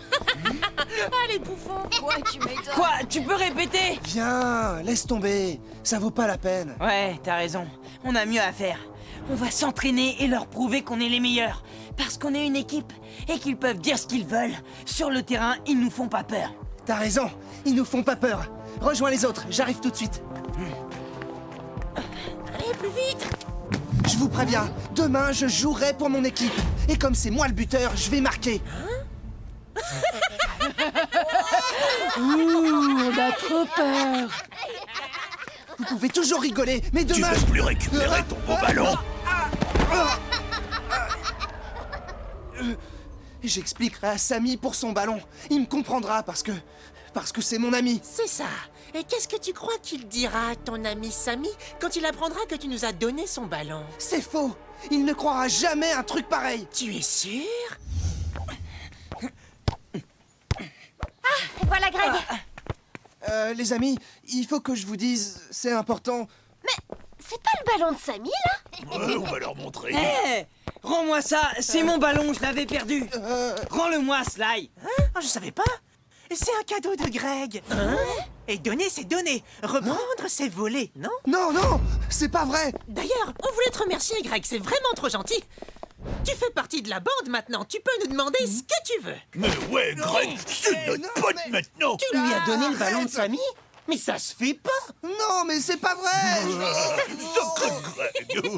Allez, bouffon. Ouais, tu m'étonnes. Quoi? Tu peux répéter? Viens, laisse tomber. Ça vaut pas la peine. Ouais, t'as raison. On a mieux à faire. On va s'entraîner et leur prouver qu'on est les meilleurs. Parce qu'on est une équipe et qu'ils peuvent dire ce qu'ils veulent. Sur le terrain, ils nous font pas peur. T'as raison, ils nous font pas peur. Rejoins les autres, j'arrive tout de suite. Allez, plus vite. Je vous préviens, demain je jouerai pour mon équipe. Et comme c'est moi le buteur, je vais marquer. On a trop peur. Vous pouvez toujours rigoler, mais Tu demain... veux plus récupérer ton beau ballon? J'expliquerai à Samy pour son ballon. Il me comprendra parce que c'est mon ami. C'est ça. Et qu'est-ce que tu crois qu'il dira à ton ami Samy quand il apprendra que tu nous as donné son ballon? C'est faux. Il ne croira jamais un truc pareil. Tu es sûr? Voilà, Greg. Les amis, il faut que je vous dise, c'est important. C'est pas le ballon de Samy, là? Ouais, on va leur montrer. Hé! Rends-moi ça, c'est mon ballon, je l'avais perdu. Rends-le-moi, Sly. Oh, je savais pas. C'est un cadeau de Greg. Et donner, c'est donner. Reprendre, c'est voler, non? Non, non, c'est pas vrai. D'ailleurs, on voulait te remercier, Greg. C'est vraiment trop gentil. Tu fais partie de la bande maintenant. Tu peux nous demander ce que tu veux. Mais ouais, Greg, c'est notre pote maintenant. Tu lui as donné le ballon de Samy? Mais ça se fait pas. Non, mais c'est pas vrai. Sacré Greg.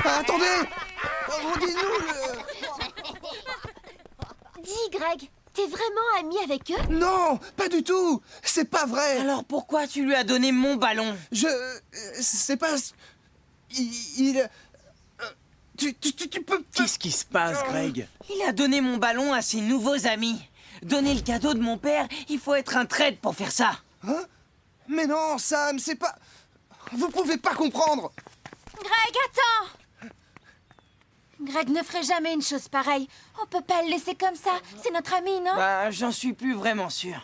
Attendez, rendez-nous le... Dis, Greg, t'es vraiment ami avec eux? Non, pas du tout. C'est pas vrai. Alors pourquoi tu lui as donné mon ballon? C'est pas... Tu peux... Qu'est-ce qui se passe, Greg? Il a donné mon ballon à ses nouveaux amis. Donner le cadeau de mon père, il faut être un traître pour faire ça. Hein? Mais non, Sam, c'est pas... Vous pouvez pas comprendre. Greg, attends! Greg ne ferait jamais une chose pareille. On peut pas le laisser comme ça. C'est notre ami, non? Bah, j'en suis plus vraiment sûr.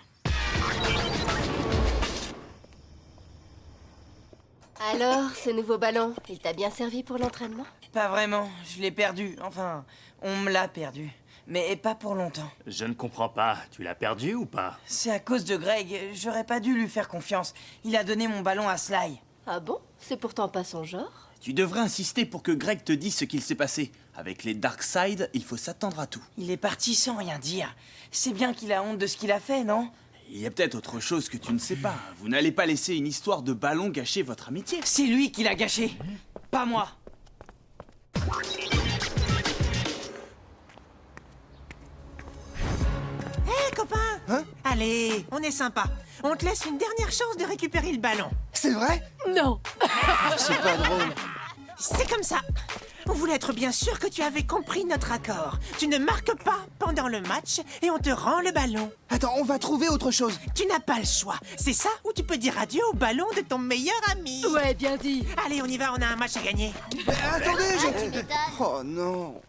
Alors, ce nouveau ballon, il t'a bien servi pour l'entraînement? Pas vraiment, je l'ai perdu. Enfin, on me l'a perdu. Mais pas pour longtemps. Je ne comprends pas. Tu l'as perdu ou pas? C'est à cause de Greg. J'aurais pas dû lui faire confiance. Il a donné mon ballon à Sly. Ah bon? C'est pourtant pas son genre. Tu devrais insister pour que Greg te dise ce qu'il s'est passé. Avec les Darkseid, il faut s'attendre à tout. Il est parti sans rien dire. C'est bien qu'il a honte de ce qu'il a fait, non? Il y a peut-être autre chose que tu ne sais pas. Vous n'allez pas laisser une histoire de ballon gâcher votre amitié. C'est lui qui l'a gâché, pas moi. Hé, copain. Hein? Allez, on est sympa. On te laisse une dernière chance de récupérer le ballon. C'est vrai? Non. C'est pas drôle. C'est comme ça. On voulait être bien sûr que tu avais compris notre accord. Tu ne marques pas pendant le match et on te rend le ballon. Attends, on va trouver autre chose. Tu n'as pas le choix. C'est ça ou tu peux dire adieu au ballon de ton meilleur ami. Ouais, bien dit. Allez, on y va, on a un match à gagner. Mais attendez, Tu m'étonnes. Oh non.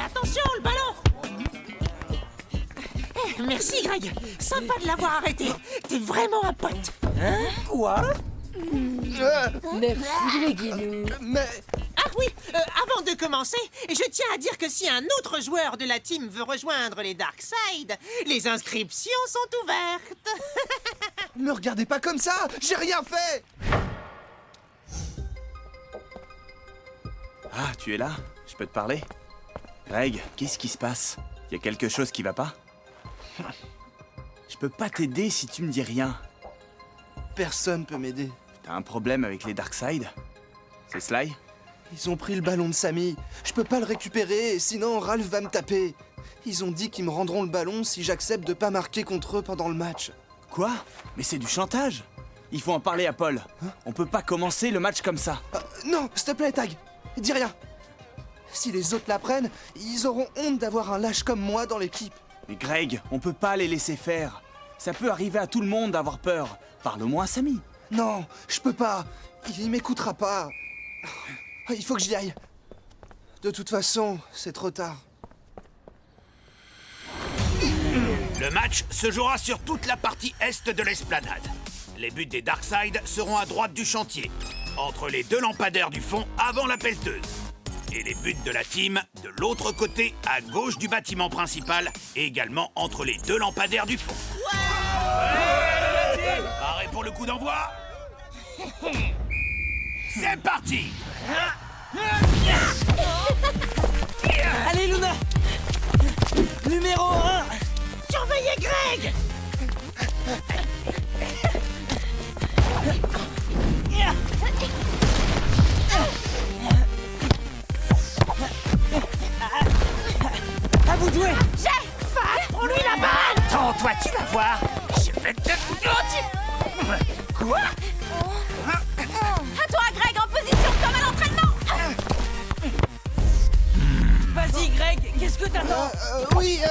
Attention, le ballon. Merci, Greg. Sympa de l'avoir arrêté. T'es vraiment un pote. Hein? Quoi? Merci, Gréguinou. Mais... Ah oui, avant de commencer, je tiens à dire que si un autre joueur de la team veut rejoindre les Darkside, les inscriptions sont ouvertes. Me regardez pas comme ça. J'ai rien fait. Ah, tu es là? Je peux te parler? Greg, qu'est-ce qui se passe? Y a quelque chose qui va pas? Je peux pas t'aider si tu me dis rien. Personne peut m'aider. T'as un problème avec les Darkside? C'est Sly? Ils ont pris le ballon de Sammy. Je peux pas le récupérer, sinon Ralph va me taper. Ils ont dit qu'ils me rendront le ballon si j'accepte de pas marquer contre eux pendant le match. Quoi? Mais c'est du chantage! Il faut en parler à Paul. On peut pas commencer le match comme ça. Non, s'il te plaît, Tag. Dis rien. Si les autres l'apprennent, ils auront honte d'avoir un lâche comme moi dans l'équipe. Mais Greg, on peut pas les laisser faire. Ça peut arriver à tout le monde d'avoir peur. Parle-moi à Sammy. Non, je peux pas. Il m'écoutera pas. Il faut que j'y aille. De toute façon, c'est trop tard. Le match se jouera sur toute la partie est de l'esplanade. Les buts des Darkside seront à droite du chantier, entre les deux lampadaires du fond avant la pelleteuse. Et les buts de la team de l'autre côté, à gauche du bâtiment principal, et également entre les deux lampadaires du fond. Paré pour le coup d'envoi. C'est parti. Allez, Luna! Numéro 1! Surveillez Greg! À vous de jouer! Prends-lui la balle! Attends, toi, tu vas voir. Je vais te... Quoi? À toi, Greg, en position comme à l'entraînement. Vas-y, Greg, qu'est-ce que t'attends? Oui,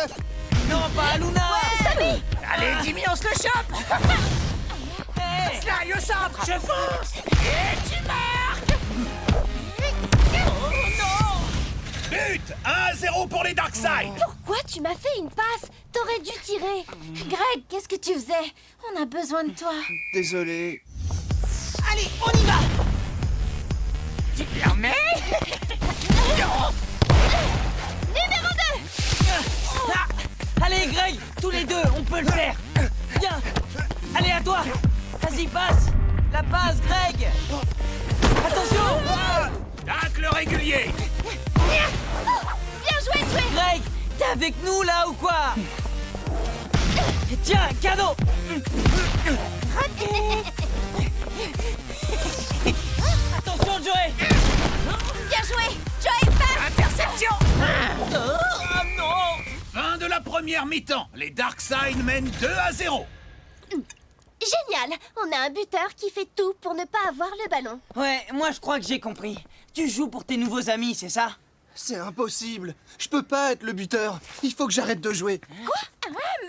Non, pas Luna! Sammy. Allez, Jimmy, on se le chope. Hey! Sly au centre. Je fonce! Et tu marques. But 1-0 pour les Darkside. Pourquoi tu m'as fait une passe? T'aurais dû tirer. Greg, qu'est-ce que tu faisais? On a besoin de toi. désolé. Allez, on y va! Tu permets? Numéro 2. Allez, Greg, tous les deux, on peut le faire! Viens! Allez, à toi! Vas-y, passe! La passe, Greg! Attention! Tacle régulier. Bien joué, joué. Greg, t'es avec nous, là, ou quoi? Tiens, cadeau! Attention, Joey! Bien joué. Joey, passe. Interception. Oh non! Fin de la première mi-temps. Les Darkside mènent 2-0. Génial. On a un buteur qui fait tout pour ne pas avoir le ballon. Ouais, moi je crois que j'ai compris. Tu joues pour tes nouveaux amis, c'est ça? C'est impossible. Je peux pas être le buteur. Il faut que j'arrête de jouer.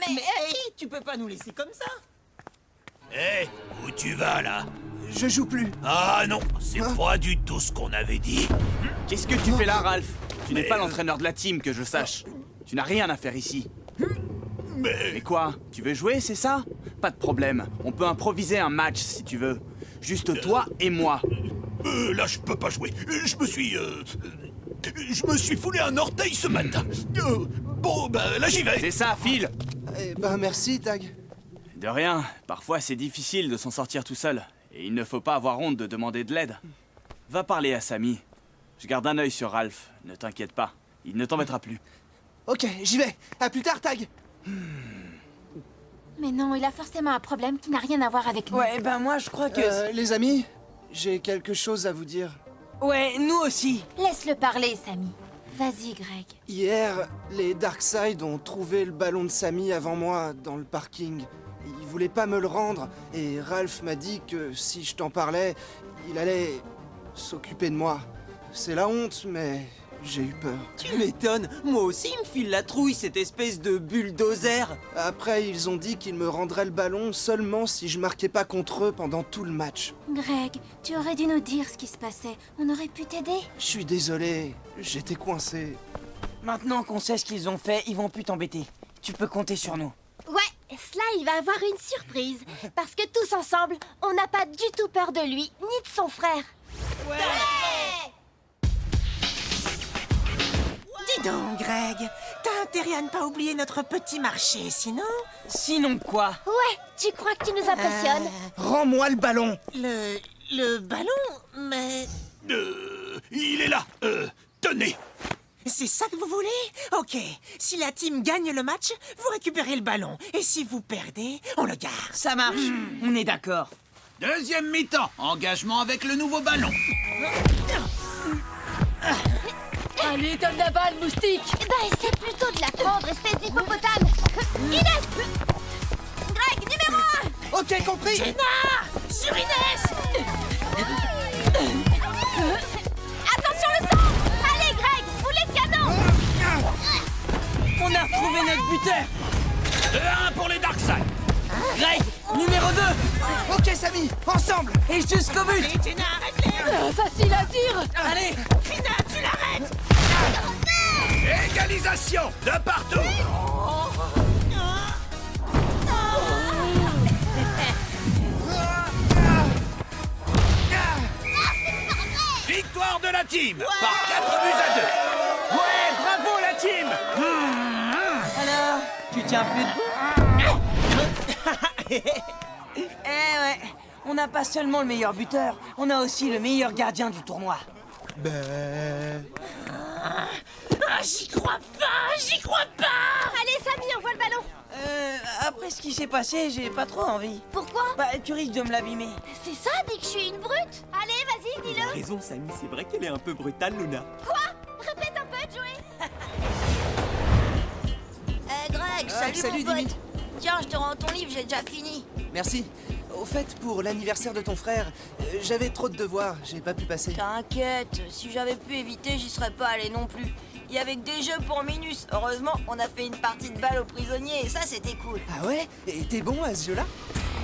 Mais hey, tu peux pas nous laisser comme ça! Hé, où tu vas là? Je joue plus. Ah non, c'est pas du tout ce qu'on avait dit. Qu'est-ce que tu fais là, Ralph? Tu n'es Mais, pas l'entraîneur de la team, que je sache. Tu n'as rien à faire ici. Mais quoi? Tu veux jouer, c'est ça? Pas de problème. On peut improviser un match si tu veux. Juste toi et moi. Là, je peux pas jouer. Je me suis foulé un orteil ce matin. Bon, bah là, j'y vais. C'est ça, file! Eh ben merci, Tag. De rien. Parfois, c'est difficile de s'en sortir tout seul. Et il ne faut pas avoir honte de demander de l'aide. Va parler à Sammy. Je garde un œil sur Ralph. Ne t'inquiète pas. Il ne t'embêtera plus. Ok, j'y vais. À plus tard, Tag. Mais non, il a forcément un problème qui n'a rien à voir avec nous. Ouais, ben moi je crois que... Les amis, j'ai quelque chose à vous dire. Ouais, nous aussi. Laisse-le parler, Sammy. Vas-y, Greg. Hier, les Darkseid ont trouvé le ballon de Sammy avant moi, dans le parking. Ils voulaient pas me le rendre, et Ralph m'a dit que si je t'en parlais, il allait s'occuper de moi. C'est la honte, mais j'ai eu peur. Tu m'étonnes, moi aussi il me file la trouille, cette espèce de bulldozer. Après, ils ont dit qu'ils me rendraient le ballon seulement si je marquais pas contre eux pendant tout le match. Greg, tu aurais dû nous dire ce qui se passait. On aurait pu t'aider. Je suis désolé, j'étais coincé. Maintenant qu'on sait ce qu'ils ont fait, ils vont plus t'embêter. Tu peux compter sur nous. Ouais, Sly va avoir une surprise. Parce que tous ensemble, on n'a pas du tout peur de lui, ni de son frère. Ouais. Dis donc, Greg, t'as intérêt à ne pas oublier notre petit marché, sinon... Sinon quoi? Ouais, tu crois que tu nous impressionnes? Rends-moi le ballon! Le ballon? Mais... Il est là. Tenez. C'est ça que vous voulez? Ok, si la team gagne le match, vous récupérez le ballon. Et si vous perdez, on le garde. Ça marche, on est d'accord. Deuxième mi-temps. Engagement avec le nouveau ballon. Allez, donne la balle, moustique. Bah, essaie plutôt de la prendre, espèce d'hippopotame. Inès! Greg, numéro 1! Ok, compris! Jenna! Sur Inès! Attention le sang! Allez, Greg, boulet de canon! On a retrouvé notre buteur. 2-1 pour les Darkseid. Greg, numéro 2. Ok, Sammy, ensemble! Et jusqu'au but. Allez, Jenna, arrête-les! Facile à dire. Allez. Krina, tu l'arrêtes! Égalisation de partout. Victoire de la team par 4 buts à 2. Ouais, bravo la team. Alors, tu tiens plus debout? Eh ouais, on n'a pas seulement le meilleur buteur, on a aussi le meilleur gardien du tournoi. Ah, j'y crois pas! Allez, Sammy, envoie le ballon! Après ce qui s'est passé, j'ai pas trop envie. Pourquoi? Bah, tu risques de me l'abîmer. C'est ça, dis que je suis une brute! Allez, vas-y, dis-le! Raison, Sammy, c'est vrai qu'elle est un peu brutale, Luna. Quoi? Répète un peu, Joey! Greg, salut, mon Dimmy. pote. Tiens, je te rends ton livre, j'ai déjà fini. Merci. Au fait, pour l'anniversaire de ton frère, j'avais trop de devoirs, j'ai pas pu passer. T'inquiète, si j'avais pu éviter, j'y serais pas allé non plus. Il y avait que des jeux pour Minus. Heureusement, on a fait une partie de balle aux prisonniers et ça, c'était cool. Ah ouais? Et t'es bon à ce jeu-là?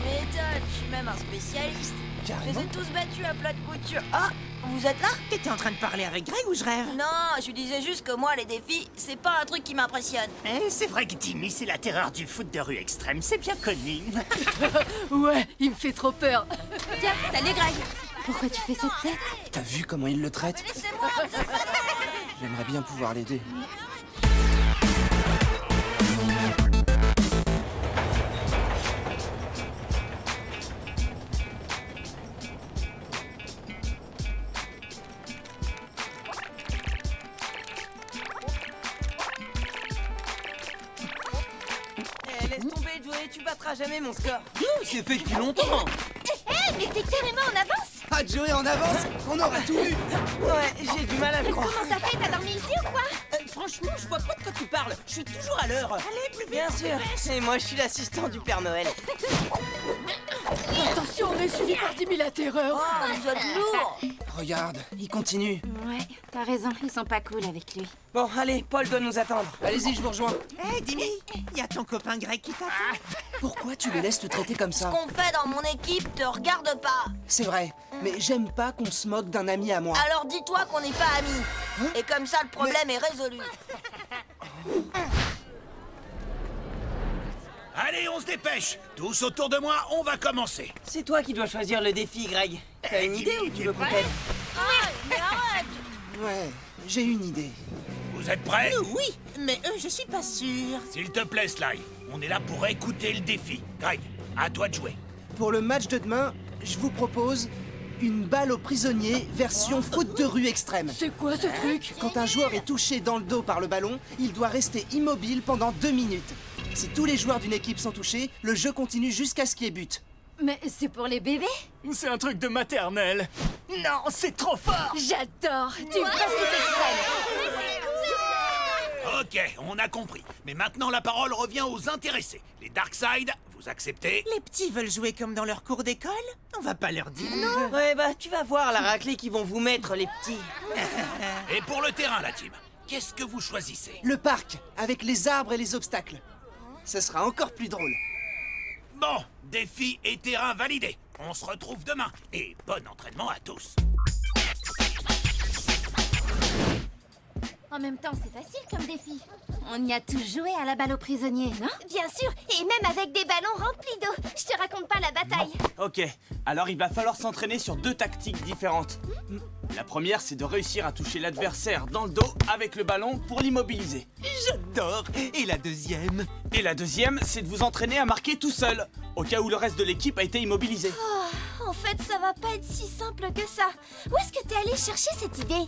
Méthode, je suis même un spécialiste. Je les Carrément? ai tous battus à plat de couture. Ah, vous êtes là? T'étais en train de parler avec Greg ou je rêve? Non, je disais juste que moi, les défis, c'est pas un truc qui m'impressionne. C'est vrai que Timmy, c'est la terreur du foot de rue extrême, c'est bien connu. Ouais, il me fait trop peur. Tiens, salut, Greg! Pourquoi tu fais cette tête? T'as vu comment il le traite? Laissez-moi. J'aimerais bien pouvoir l'aider. Laisse tomber, Joey, tu battras jamais mon score. C'est fait depuis longtemps. Hé, mais t'es carrément en avance! Ah, Joey en avance? On aura tout vu! Ouais, j'ai du mal à le croire. Comment t'as fait? T'as dormi ici ou quoi? Franchement, je vois pas de quoi tu parles. Je suis toujours à l'heure. Allez, plus vite! Bien sûr. Et moi, je suis l'assistant du Père Noël. Attention, on est suivi par Dimmy la terreur. Oh, vous êtes lourd. Regarde, il continue. Ouais, t'as raison, ils sont pas cool avec lui. Bon, allez, Paul doit nous attendre. Allez-y, je vous rejoins. Hé, Dimmy, y a ton copain Greg qui t'attend. Pourquoi tu les laisses te traiter comme Ce ça? qu'on fait dans mon équipe te regarde pas. C'est vrai, mais j'aime pas qu'on se moque d'un ami à moi. Alors dis-toi qu'on n'est pas amis. Et comme ça, le problème est résolu. Allez, on se dépêche. Tous autour de moi, on va commencer. C'est toi qui dois choisir le défi, Greg. T'as une idée ou tu veux qu'on t'aide? Ah, mais arrête. Ouais, j'ai une idée. Vous êtes prêts? Oui, mais je suis pas sûr. S'il te plaît, Sly, on est là pour écouter le défi. Greg, à toi de jouer. Pour le match de demain, je vous propose une balle aux prisonniers version foot de rue extrême. C'est quoi ce truc? Quand un joueur est touché dans le dos par le ballon, il doit rester immobile pendant 2 minutes. Si tous les joueurs d'une équipe sont touchés, le jeu continue jusqu'à ce qu'il y ait but. Mais c'est pour les bébés? C'est un truc de maternelle. Non, c'est trop fort. J'adore. Tu Ouais, c'est extrême! Ok, on a compris. Mais maintenant, la parole revient aux intéressés. Les Darkside, vous acceptez? Les petits veulent jouer comme dans leur cours d'école? On va pas leur dire non. Ouais, bah, tu vas voir la raclée qu'ils vont vous mettre, les petits. Et pour le terrain, la team, qu'est-ce que vous choisissez? Le parc, avec les arbres et les obstacles. Ce sera encore plus drôle. Bon, défi et terrain validés. On se retrouve demain. Et bon entraînement à tous. En même temps, c'est facile comme défi. On y a tous joué à la balle aux prisonniers, non? Bien sûr, et même avec des ballons remplis d'eau. Je te raconte pas la bataille. Ok, alors il va falloir s'entraîner sur 2 tactiques différentes. La première, c'est de réussir à toucher l'adversaire dans le dos avec le ballon pour l'immobiliser. J'adore. Et la deuxième? Et la deuxième, c'est de vous entraîner à marquer tout seul, au cas où le reste de l'équipe a été immobilisé. Oh, en fait, ça va pas être si simple que ça. Où est-ce que t'es allé chercher cette idée?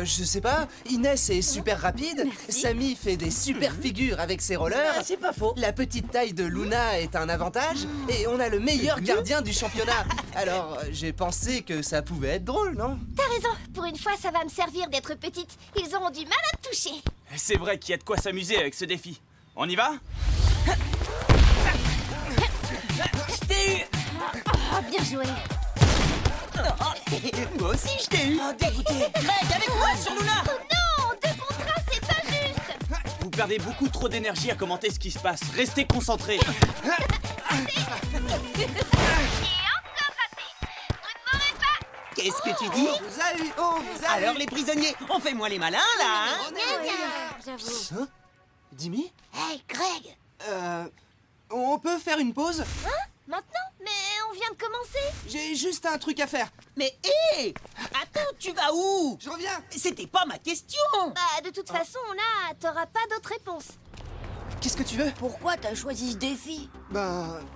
Je sais pas. Inès est super rapide. Samy fait des super figures avec ses rollers. Ah, c'est pas faux. La petite taille de Luna est un avantage. Et on a le meilleur gardien du championnat. Alors, j'ai pensé que ça pouvait être drôle, non? T'as raison. Pour une fois, ça va me servir d'être petite. Ils auront du mal à me toucher. C'est vrai qu'il y a de quoi s'amuser avec ce défi. On y va? Je t'ai eu. Oh, bien joué. Moi aussi, je t'ai eu. Oh, dégoûté. Greg, avec moi sur Luna. Oh non, 2 contre 1, c'est pas juste. Vous perdez beaucoup trop d'énergie à commenter ce qui se passe. Restez concentrés. Et encore raté. Vous ne m'aurez pas. Qu'est-ce que tu dis? Vous avez... Oh, vous avez... Alors les prisonniers, on fait moins les malins là, hein? J'avoue. Hein? Dimmy? Hey, Greg. On peut faire une pause? Hein? Maintenant? Mais on vient de commencer. J'ai juste un truc à faire. Mais hé! Attends, tu vas où? Je reviens. C'était pas ma question! Bah, de toute façon, là, t'auras pas d'autre réponse. Qu'est-ce que tu veux? Pourquoi t'as choisi ce défi?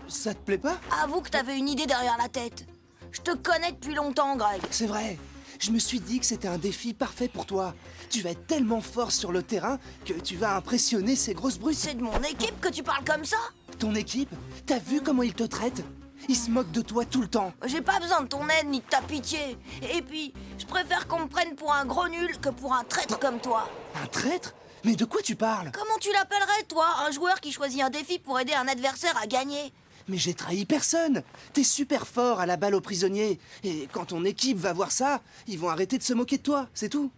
Ça te plaît pas? Avoue que t'avais une idée derrière la tête. Je te connais depuis longtemps, Greg. C'est vrai. Je me suis dit que c'était un défi parfait pour toi. Tu vas être tellement fort sur le terrain que tu vas impressionner ces grosses brutes. C'est de mon équipe que tu parles comme ça? Ton équipe, t'as vu comment ils te traitent? Ils se moquent de toi tout le temps. J'ai pas besoin de ton aide ni de ta pitié. Et puis, je préfère qu'on me prenne pour un gros nul que pour un traître comme toi. Un traître? Mais de quoi tu parles? Comment tu l'appellerais, toi, un joueur qui choisit un défi pour aider un adversaire à gagner? Mais j'ai trahi personne. T'es super fort à la balle aux prisonniers. Et quand ton équipe va voir ça, ils vont arrêter de se moquer de toi, c'est tout.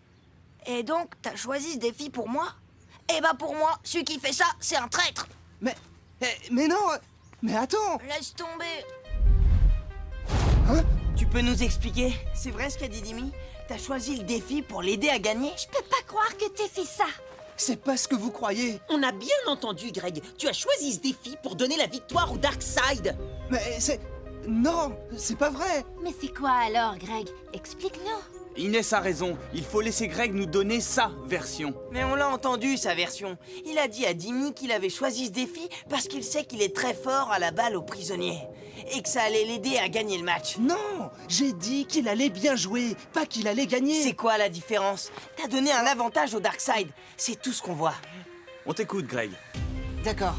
Et donc, t'as choisi ce défi pour moi? Eh bah pour moi, celui qui fait ça, c'est un traître. Mais non. Mais attends. Laisse tomber. Hein? Tu peux nous expliquer? C'est vrai ce qu'a dit Dimi? T'as choisi le défi pour l'aider à gagner? Je peux pas croire que t'aies fait ça. C'est pas ce que vous croyez. On a bien entendu, Greg. Tu as choisi ce défi pour donner la victoire au Darkside. Mais c'est... Non, c'est pas vrai. Mais c'est quoi alors, Greg? Explique-nous. Inès a raison. Il faut laisser Greg nous donner sa version. Mais on l'a entendu, sa version. Il a dit à Dimi qu'il avait choisi ce défi parce qu'il sait qu'il est très fort à la balle aux prisonniers. Et que ça allait l'aider à gagner le match. Non, j'ai dit qu'il allait bien jouer, pas qu'il allait gagner. C'est quoi la différence? T'as donné un avantage au Darkside. C'est tout ce qu'on voit. On t'écoute, Greg. D'accord.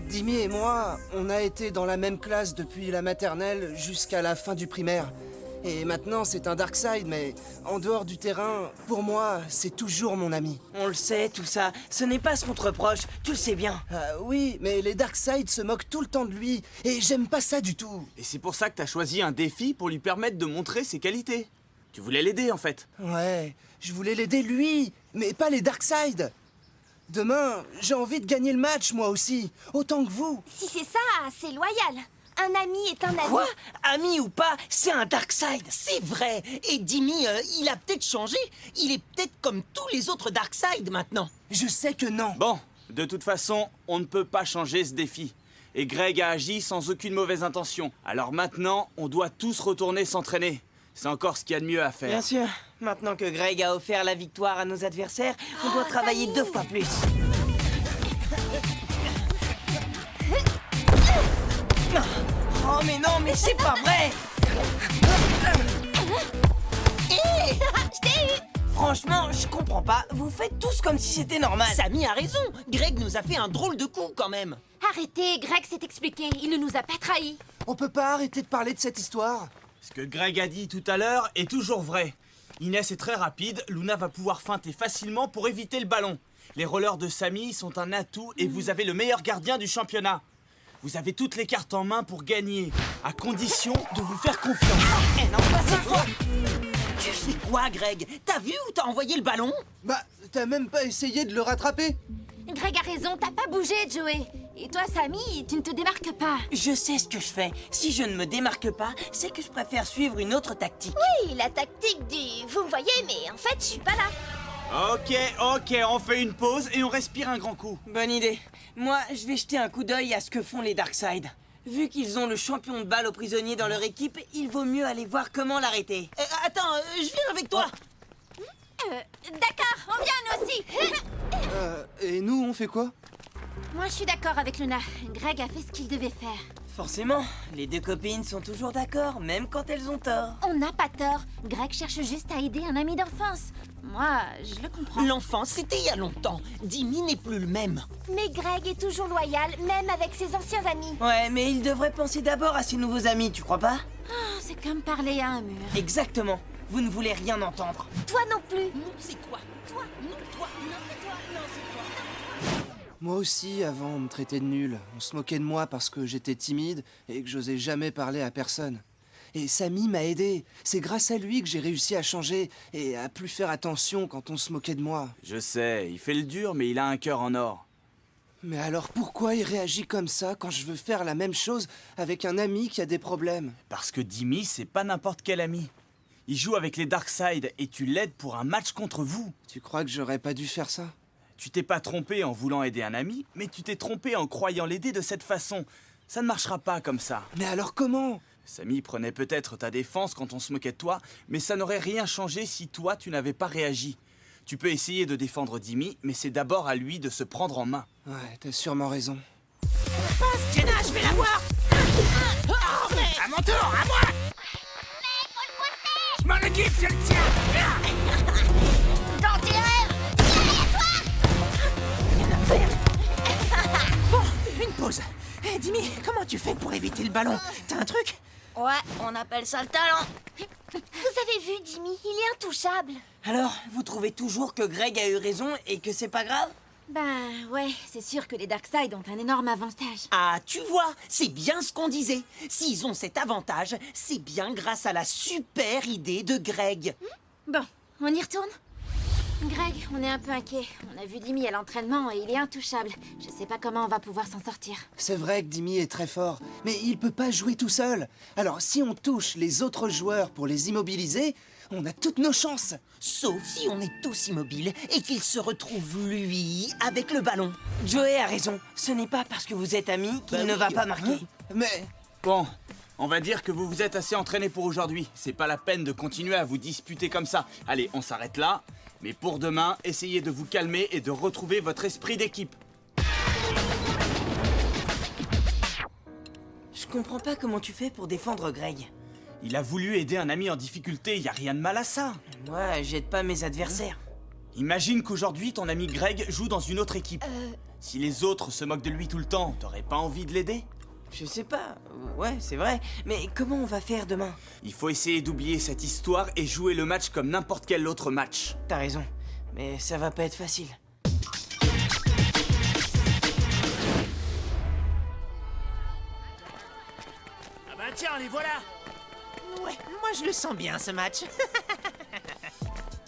Dimmy et moi, on a été dans la même classe depuis la maternelle jusqu'à la fin du primaire. Et maintenant, c'est un Darkside, mais en dehors du terrain, pour moi, c'est toujours mon ami. On le sait, tout ça. Ce n'est pas ce qu'on te reproche. Tu le sais bien. Oui, mais les Darkside se moquent tout le temps de lui, et j'aime pas ça du tout. Et c'est pour ça que t'as choisi un défi pour lui permettre de montrer ses qualités. Tu voulais l'aider, en fait. Ouais, je voulais l'aider lui, mais pas les Darkside. Demain, j'ai envie de gagner le match, moi aussi, autant que vous. Si c'est ça, c'est loyal. Un ami est un ami. Quoi? Ami ou pas, c'est un Darkside. C'est vrai. Et Dimi, il a peut-être changé. Il est peut-être comme tous les autres Darkside maintenant. Je sais que non. Bon, de toute façon, on ne peut pas changer ce défi. Et Greg a agi sans aucune mauvaise intention. Alors maintenant, on doit tous retourner s'entraîner. C'est encore ce qu'il y a de mieux à faire. Bien sûr. Maintenant que Greg a offert la victoire à nos adversaires, on doit travailler 2 fois plus. Oh mais non, mais c'est pas vrai! Hé! Je t'ai eu! Franchement, je comprends pas. Vous faites tous comme si c'était normal. Samy a raison. Greg nous a fait un drôle de coup quand même. Arrêtez, Greg s'est expliqué. Il ne nous a pas trahis. On peut pas arrêter de parler de cette histoire. Ce que Greg a dit tout à l'heure est toujours vrai. Inès est très rapide, Luna va pouvoir feinter facilement pour éviter le ballon. Les rollers de Samy sont un atout et vous avez le meilleur gardien du championnat. Vous avez toutes les cartes en main pour gagner, à condition de vous faire confiance. Eh non, pas cette fois. Tu fais quoi, Greg? T'as vu où t'as envoyé le ballon? Bah, t'as même pas essayé de le rattraper? Greg a raison, t'as pas bougé, Joey. Et toi, Samy, tu ne te démarques pas. Je sais ce que je fais. Si je ne me démarque pas, c'est que je préfère suivre une autre tactique. Oui, la tactique du... Vous me voyez, mais en fait, je suis pas là. Ok, on fait une pause et on respire un grand coup. Bonne idée. Moi, je vais jeter un coup d'œil à ce que font les Darkseid. Vu qu'ils ont le champion de balle aux prisonniers dans leur équipe, il vaut mieux aller voir comment l'arrêter. Attends, je viens avec toi. D'accord, on vient nous aussi. Et nous, on fait quoi? Moi, je suis d'accord avec Luna. Greg a fait ce qu'il devait faire. Forcément, les deux copines sont toujours d'accord, même quand elles ont tort. On n'a pas tort. Greg cherche juste à aider un ami d'enfance. Moi, je le comprends. L'enfant, c'était il y a longtemps. Jimmy n'est plus le même. Mais Greg est toujours loyal, même avec ses anciens amis. Ouais, mais il devrait penser d'abord à ses nouveaux amis, tu crois pas? Oh, c'est comme parler à un mur. Exactement. Vous ne voulez rien entendre. Toi non plus. Non, c'est toi. Toi, non, toi, non, c'est toi, non, c'est toi. Moi aussi, avant, on me traitait de nul. On se moquait de moi parce que j'étais timide et que j'osais jamais parler à personne. Et Samy m'a aidé. C'est grâce à lui que j'ai réussi à changer et à plus faire attention quand on se moquait de moi. Je sais, il fait le dur, mais il a un cœur en or. Mais alors pourquoi il réagit comme ça quand je veux faire la même chose avec un ami qui a des problèmes? Parce que Jimmy, c'est pas n'importe quel ami. Il joue avec les Darkseid et tu l'aides pour un match contre vous. Tu crois que j'aurais pas dû faire ça? Tu t'es pas trompé en voulant aider un ami, mais tu t'es trompé en croyant l'aider de cette façon. Ça ne marchera pas comme ça. Mais alors comment? Samy prenait peut-être ta défense quand on se moquait de toi, mais ça n'aurait rien changé si toi, tu n'avais pas réagi. Tu peux essayer de défendre Jimmy, mais c'est d'abord à lui de se prendre en main. Ouais, t'as sûrement raison. Jenna, je vais la voir. À mon tour, à moi. Je m'en occupe, je le tiens. Dans tes rêves. Bon, une pause. Jimmy, comment tu fais pour éviter le ballon? T'as un truc? Ouais, on appelle ça le talent. Vous avez vu, Jimmy, il est intouchable. Alors, vous trouvez toujours que Greg a eu raison et que c'est pas grave? Ben ouais, c'est sûr que les Darkseid ont un énorme avantage. Ah, tu vois, c'est bien ce qu'on disait. S'ils ont cet avantage, c'est bien grâce à la super idée de Greg. Bon, on y retourne? Greg, on est un peu inquiet. On a vu Jimmy à l'entraînement et il est intouchable. Je sais pas comment on va pouvoir s'en sortir. C'est vrai que Jimmy est très fort, mais il peut pas jouer tout seul. Alors si on touche les autres joueurs pour les immobiliser, on a toutes nos chances. Sauf si on est tous immobiles et qu'il se retrouve, lui, avec le ballon. Joey a raison. Ce n'est pas parce que vous êtes amis qu'il ne va pas marquer. Mais... Bon, on va dire que vous vous êtes assez entraînés pour aujourd'hui. C'est pas la peine de continuer à vous disputer comme ça. Allez, on s'arrête là. Mais pour demain, essayez de vous calmer et de retrouver votre esprit d'équipe. Je comprends pas comment tu fais pour défendre Greg. Il a voulu aider un ami en difficulté, y a rien de mal à ça. Moi, j'aide pas mes adversaires. Imagine qu'aujourd'hui, ton ami Greg joue dans une autre équipe. Si les autres se moquent de lui tout le temps, t'aurais pas envie de l'aider? Je sais pas. Ouais, c'est vrai. Mais comment on va faire demain? Il faut essayer d'oublier cette histoire et jouer le match comme n'importe quel autre match. T'as raison. Mais ça va pas être facile. Ah bah tiens, les voilà. Ouais, moi je le sens bien ce match.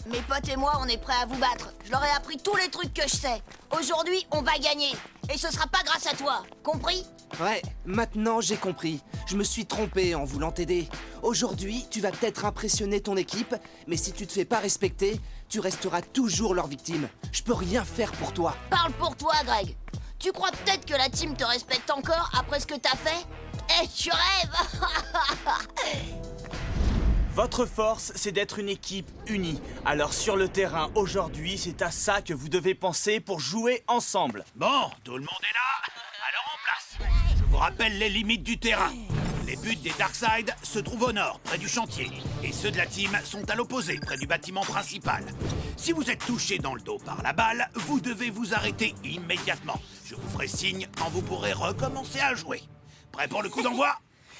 Mes potes et moi, on est prêts à vous battre. Je leur ai appris tous les trucs que je sais. Aujourd'hui, on va gagner. Et ce sera pas grâce à toi. Compris? Ouais, maintenant j'ai compris. Je me suis trompé en voulant t'aider. Aujourd'hui, tu vas peut-être impressionner ton équipe, mais si tu te fais pas respecter, tu resteras toujours leur victime. Je peux rien faire pour toi. Parle pour toi, Greg. Tu crois peut-être que la team te respecte encore après ce que t'as fait? Eh, tu rêves. Votre force, c'est d'être une équipe unie. Alors sur le terrain, aujourd'hui, c'est à ça que vous devez penser pour jouer ensemble. Bon, tout le monde est là. Alors en place. Je vous rappelle les limites du terrain. Les buts des Darkseid se trouvent au nord, près du chantier. Et ceux de la team sont à l'opposé, près du bâtiment principal. Si vous êtes touché dans le dos par la balle, vous devez vous arrêter immédiatement. Je vous ferai signe quand vous pourrez recommencer à jouer. Prêt pour le coup d'envoi?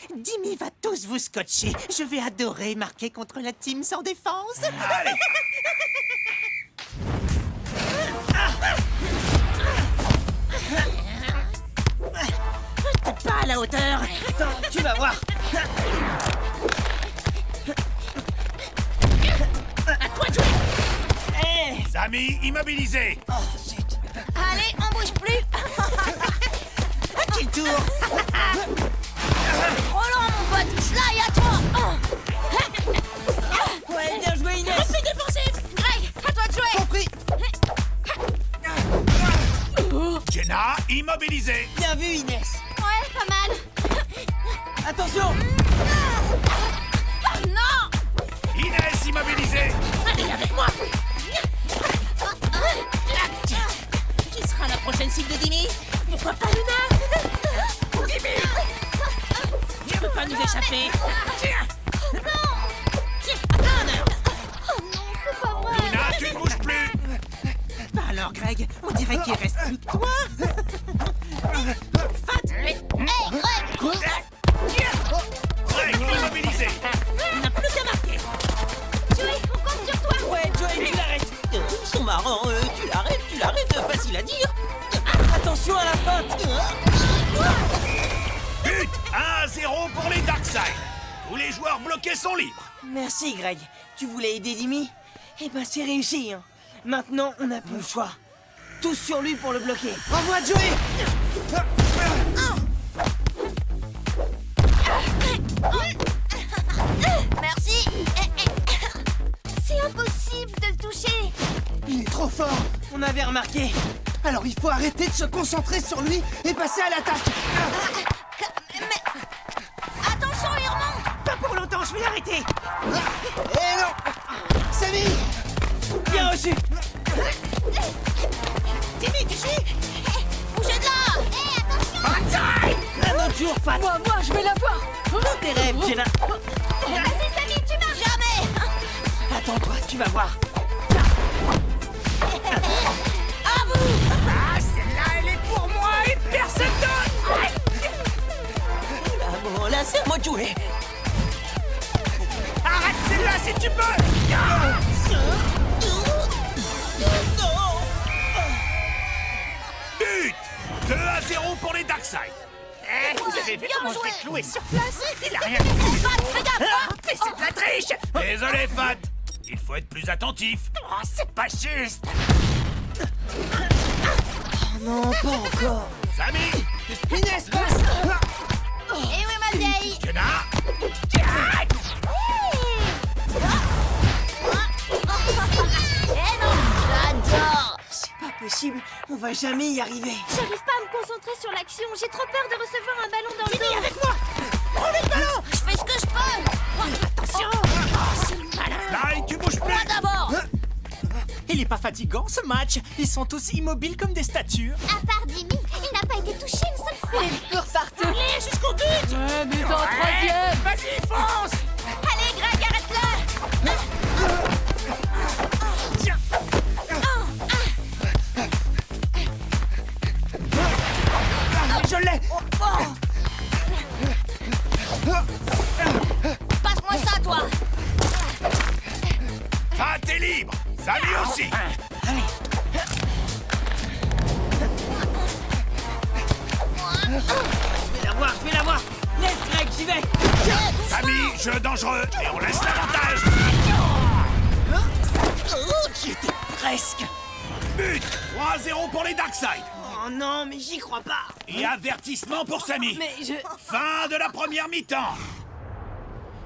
Dimmy va tous vous scotcher. Je vais adorer marquer contre la team sans défense. Allez. T'es pas à la hauteur. Attends, tu vas voir. À toi de jouer. Samy, immobilisé. Oh, zut. Allez, on bouge plus. À qui le tour? Roland, mon pote, Sly, à toi. Ouais, bien joué, Inès. Repli défensif. Greg, à toi de jouer. Compris. Jenna, immobilisé. Bien vu, Inès. Ouais, pas mal. Attention. Oh non. Inès, immobilisé. Allez avec moi. Qui sera la prochaine cible de Dimmy? Pourquoi pas Luna? Dimmy! Tu peux pas nous échapper. Tiens! Oh non, c'est pas vrai. Luna, tu ne bouges plus. Bah alors, Greg, on dirait qu'il reste plus que toi. Fat! Greg, immobilisé. On n'a plus qu'à marquer. Joey, on compte sur toi. Ouais, Joey, tu l'arrêtes. Ils sont marrants, tu l'arrêtes, facile à dire. Attention à la faute. But 1-0 pour les Darkside. Tous les joueurs bloqués sont libres. Merci, Greg. Tu voulais aider Dimmy? Eh ben, c'est réussi. Hein. Maintenant, on n'a plus le choix. Tous sur lui pour le bloquer. Envoie Joey. Merci. C'est impossible de le toucher. Il est trop fort. On avait remarqué. Alors il faut arrêter de se concentrer sur lui et passer à l'attaque. Attention, il remonte. Pas pour longtemps, je vais l'arrêter. Eh non. Samy. Bien reçu. Dimmy, tu suis? Bougez de là. Bataille! Un autre jour, Fat. Moi, je vais l'avoir. Dans tes rêves, Jenna. Vas-y, Samy, tu marches jamais. Attends-toi, tu vas voir. À vous. Ah, celle-là, elle est pour moi et personne d'autre! Ah bon, là, c'est à moi de jouer. Arrête celle-là si tu peux! But 2-0 pour les Darkside. Vous avez vu bien comment je joué. l'ai cloué sur place? Il a rien fait! Fais gaffe. Mais c'est de la triche! Désolé, Fat. Il faut être plus attentif. Oh, c'est pas juste! Non, pas encore. Samy, Inès, passe. Et oui, ma vieille. Jenna, Eh non, j'adore. C'est pas possible. On va jamais y arriver. J'arrive pas à me concentrer sur l'action. J'ai trop peur de recevoir un ballon dans le dos. Avec moi! Prenez le ballon! Je fais ce que je peux. Attention! Oh, c'est malin! Sly, tu bouges plus. Moi d'abord. Il est pas fatigant ce match. Ils sont tous immobiles comme des statues. À part Dimmy, il n'a pas été touché une seule fois. Il court partout. Allez, jusqu'au but! Ouais, mais en troisième. Vas-y, fonce! Allez, Greg, arrête-le. Tiens! Je l'ai. Passe-moi ça, toi. Fat est libre. Samy aussi. Je vais l'avoir. Laisse, Greg, j'y vais. Samy, jeu dangereux et on laisse l'avantage. Oh, j'y étais presque. But 3-0 pour les Darkside. Oh non, mais j'y crois pas. Et avertissement pour Samy. Mais je... Fin de la première mi-temps.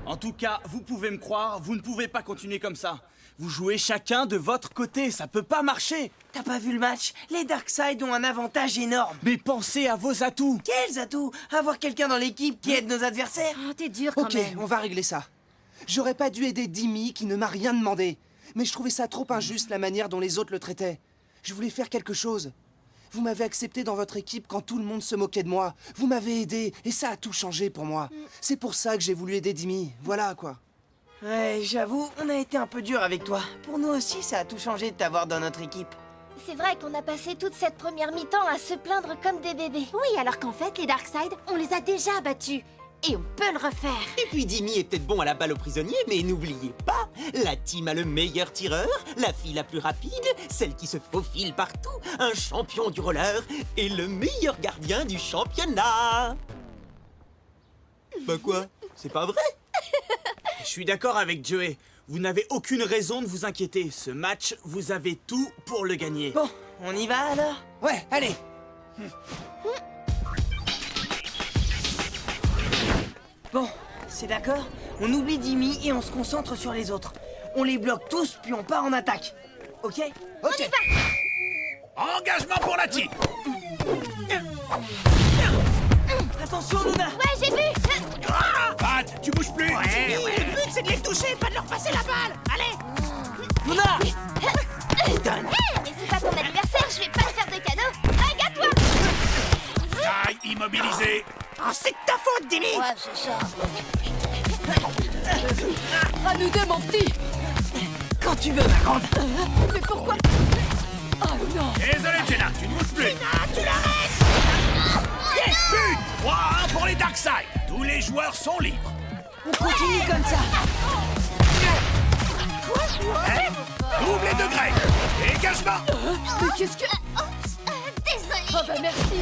En tout cas, vous pouvez me croire, vous ne pouvez pas continuer comme ça. Vous jouez chacun de votre côté, ça peut pas marcher. T'as pas vu le match? Les Darkside ont un avantage énorme. Mais pensez à vos atouts. Quels atouts? Avoir quelqu'un dans l'équipe qui aide nos adversaires? Oh, t'es dur quand Ok, même. on va régler ça. J'aurais pas dû aider Dimmy qui ne m'a rien demandé. Mais je trouvais ça trop injuste la manière dont les autres le traitaient. Je voulais faire quelque chose. Vous m'avez accepté dans votre équipe quand tout le monde se moquait de moi. Vous m'avez aidé et ça a tout changé pour moi. C'est pour ça que j'ai voulu aider Dimmy. Voilà quoi. Ouais, j'avoue, on a été un peu dur avec toi. Pour nous aussi, ça a tout changé de t'avoir dans notre équipe. C'est vrai qu'on a passé toute cette première mi-temps à se plaindre comme des bébés. Oui, alors qu'en fait, les Darkside, on les a déjà battus. et on peut le refaire. Et puis Dimi est peut-être bon à la balle aux prisonniers, mais n'oubliez pas, la team a le meilleur tireur, la fille la plus rapide, celle qui se faufile partout, un champion du roller et le meilleur gardien du championnat. Bah quoi? C'est pas vrai? Je suis d'accord avec Joey. Vous n'avez aucune raison de vous inquiéter. Ce match, vous avez tout pour le gagner. Bon, on y va alors? Ouais, allez. Bon, c'est d'accord. On oublie Dimi et on se concentre sur les autres. On les bloque tous, puis on part en attaque. Ok? Ok. Engagement pour la team. Attention, Luna! Ouais, j'ai vu. Pat, tu bouges plus. Le but, c'est de les toucher, pas de leur passer la balle. Allez. Luna! Mais c'est pas ton anniversaire, je vais pas te faire de cadeau. Regarde-toi. Sky immobilisé. Oh, c'est de ta faute, Dimi. Ouais, c'est ça. À nous deux, mon petit. Quand tu veux, ma grande! Mais pourquoi? Oh non. Désolé, Jenna, tu ne bouges plus. Tu l'arrêtes. Yes, but 3-1 pour les Darkside. Tous les joueurs sont libres. On continue comme ça! Doublé de Greg. Dégagement. Mais qu'est-ce que... Désolée. Oh bah merci.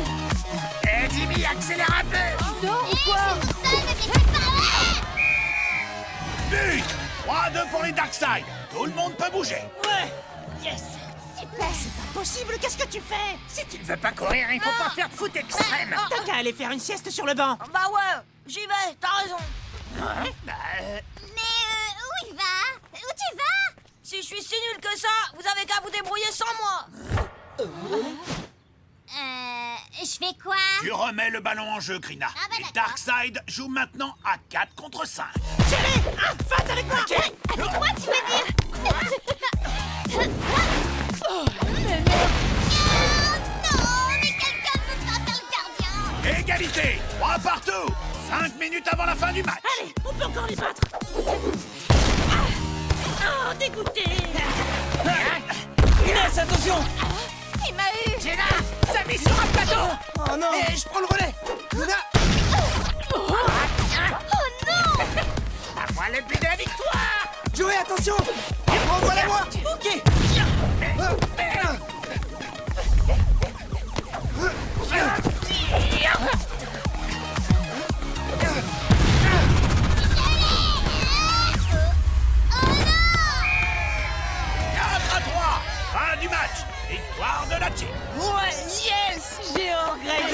Et Jimmy, accélère un peu. Non, ou quoi? Ça, mais c'est pas vrai. But 3-2 pour les Darkside. Tout le monde peut bouger. Ouais. Yes. Super. Possible, qu'est-ce que tu fais? Si tu ne veux pas courir, il faut pas faire de foot extrême. T'as qu'à aller faire une sieste sur le banc. Bah ouais, j'y vais, t'as raison. Ouais, Mais où il va? Où tu vas? Si je suis si nul que ça, vous avez qu'à vous débrouiller sans moi. Je fais quoi? Tu remets le ballon en jeu, Krina. Ah bah Les d'accord. Darkside jouent maintenant à 4 contre 5. Chérie, faites avec moi. Avec moi, tu veux dire? Oh, mais merde. Non, mais quelqu'un ne peut pas faire le gardien. Égalité, 3 partout. 5 minutes avant la fin du match. Allez, on peut encore les battre. Oh, dégoûté. Inès, attention! Il m'a eu. Jenna, Samy sur un plateau. Oh non! Et je prends le relais. Luna. Oh non. À moi le but de la victoire. Joey, attention. Renvoie-la moi. Ok! Fin du match. Victoire de la team. Ouais, yes! Géant, Greg!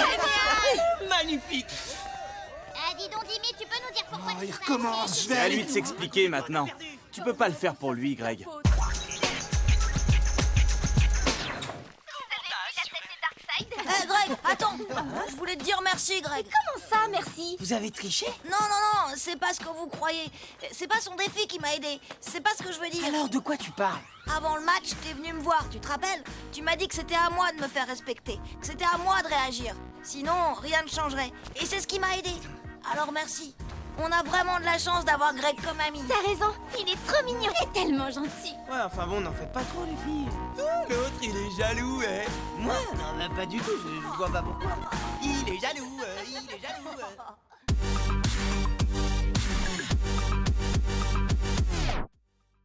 Magnifique! Dis donc, Dimi, tu peux nous dire pourquoi tu Il nous as recommence. laissés? Je vais C'est à aller. lui de s'expliquer maintenant. Tu peux pas le faire pour lui, Greg. Vous avez vu la tête des Darkside? Greg, attends. Je voulais te dire merci, Greg. Comment ça, merci? Vous avez triché? Non, non, non, c'est pas ce que vous croyez. C'est pas son défi qui m'a aidé. C'est pas ce que je veux dire. Alors, de quoi tu parles? Avant le match, t'es venu me voir, tu te rappelles? Tu m'as dit que c'était à moi de me faire respecter, que c'était à moi de réagir. Sinon, rien ne changerait. Et c'est ce qui m'a aidé. Alors merci. On a vraiment de la chance d'avoir Greg comme ami. T'as raison, il est trop mignon et tellement gentil. Ouais, enfin bon, n'en faites pas trop, les filles. L'autre, il est jaloux, hein. Moi? Non, bah, pas du tout, je vois pas pourquoi. Il est jaloux, il est jaloux.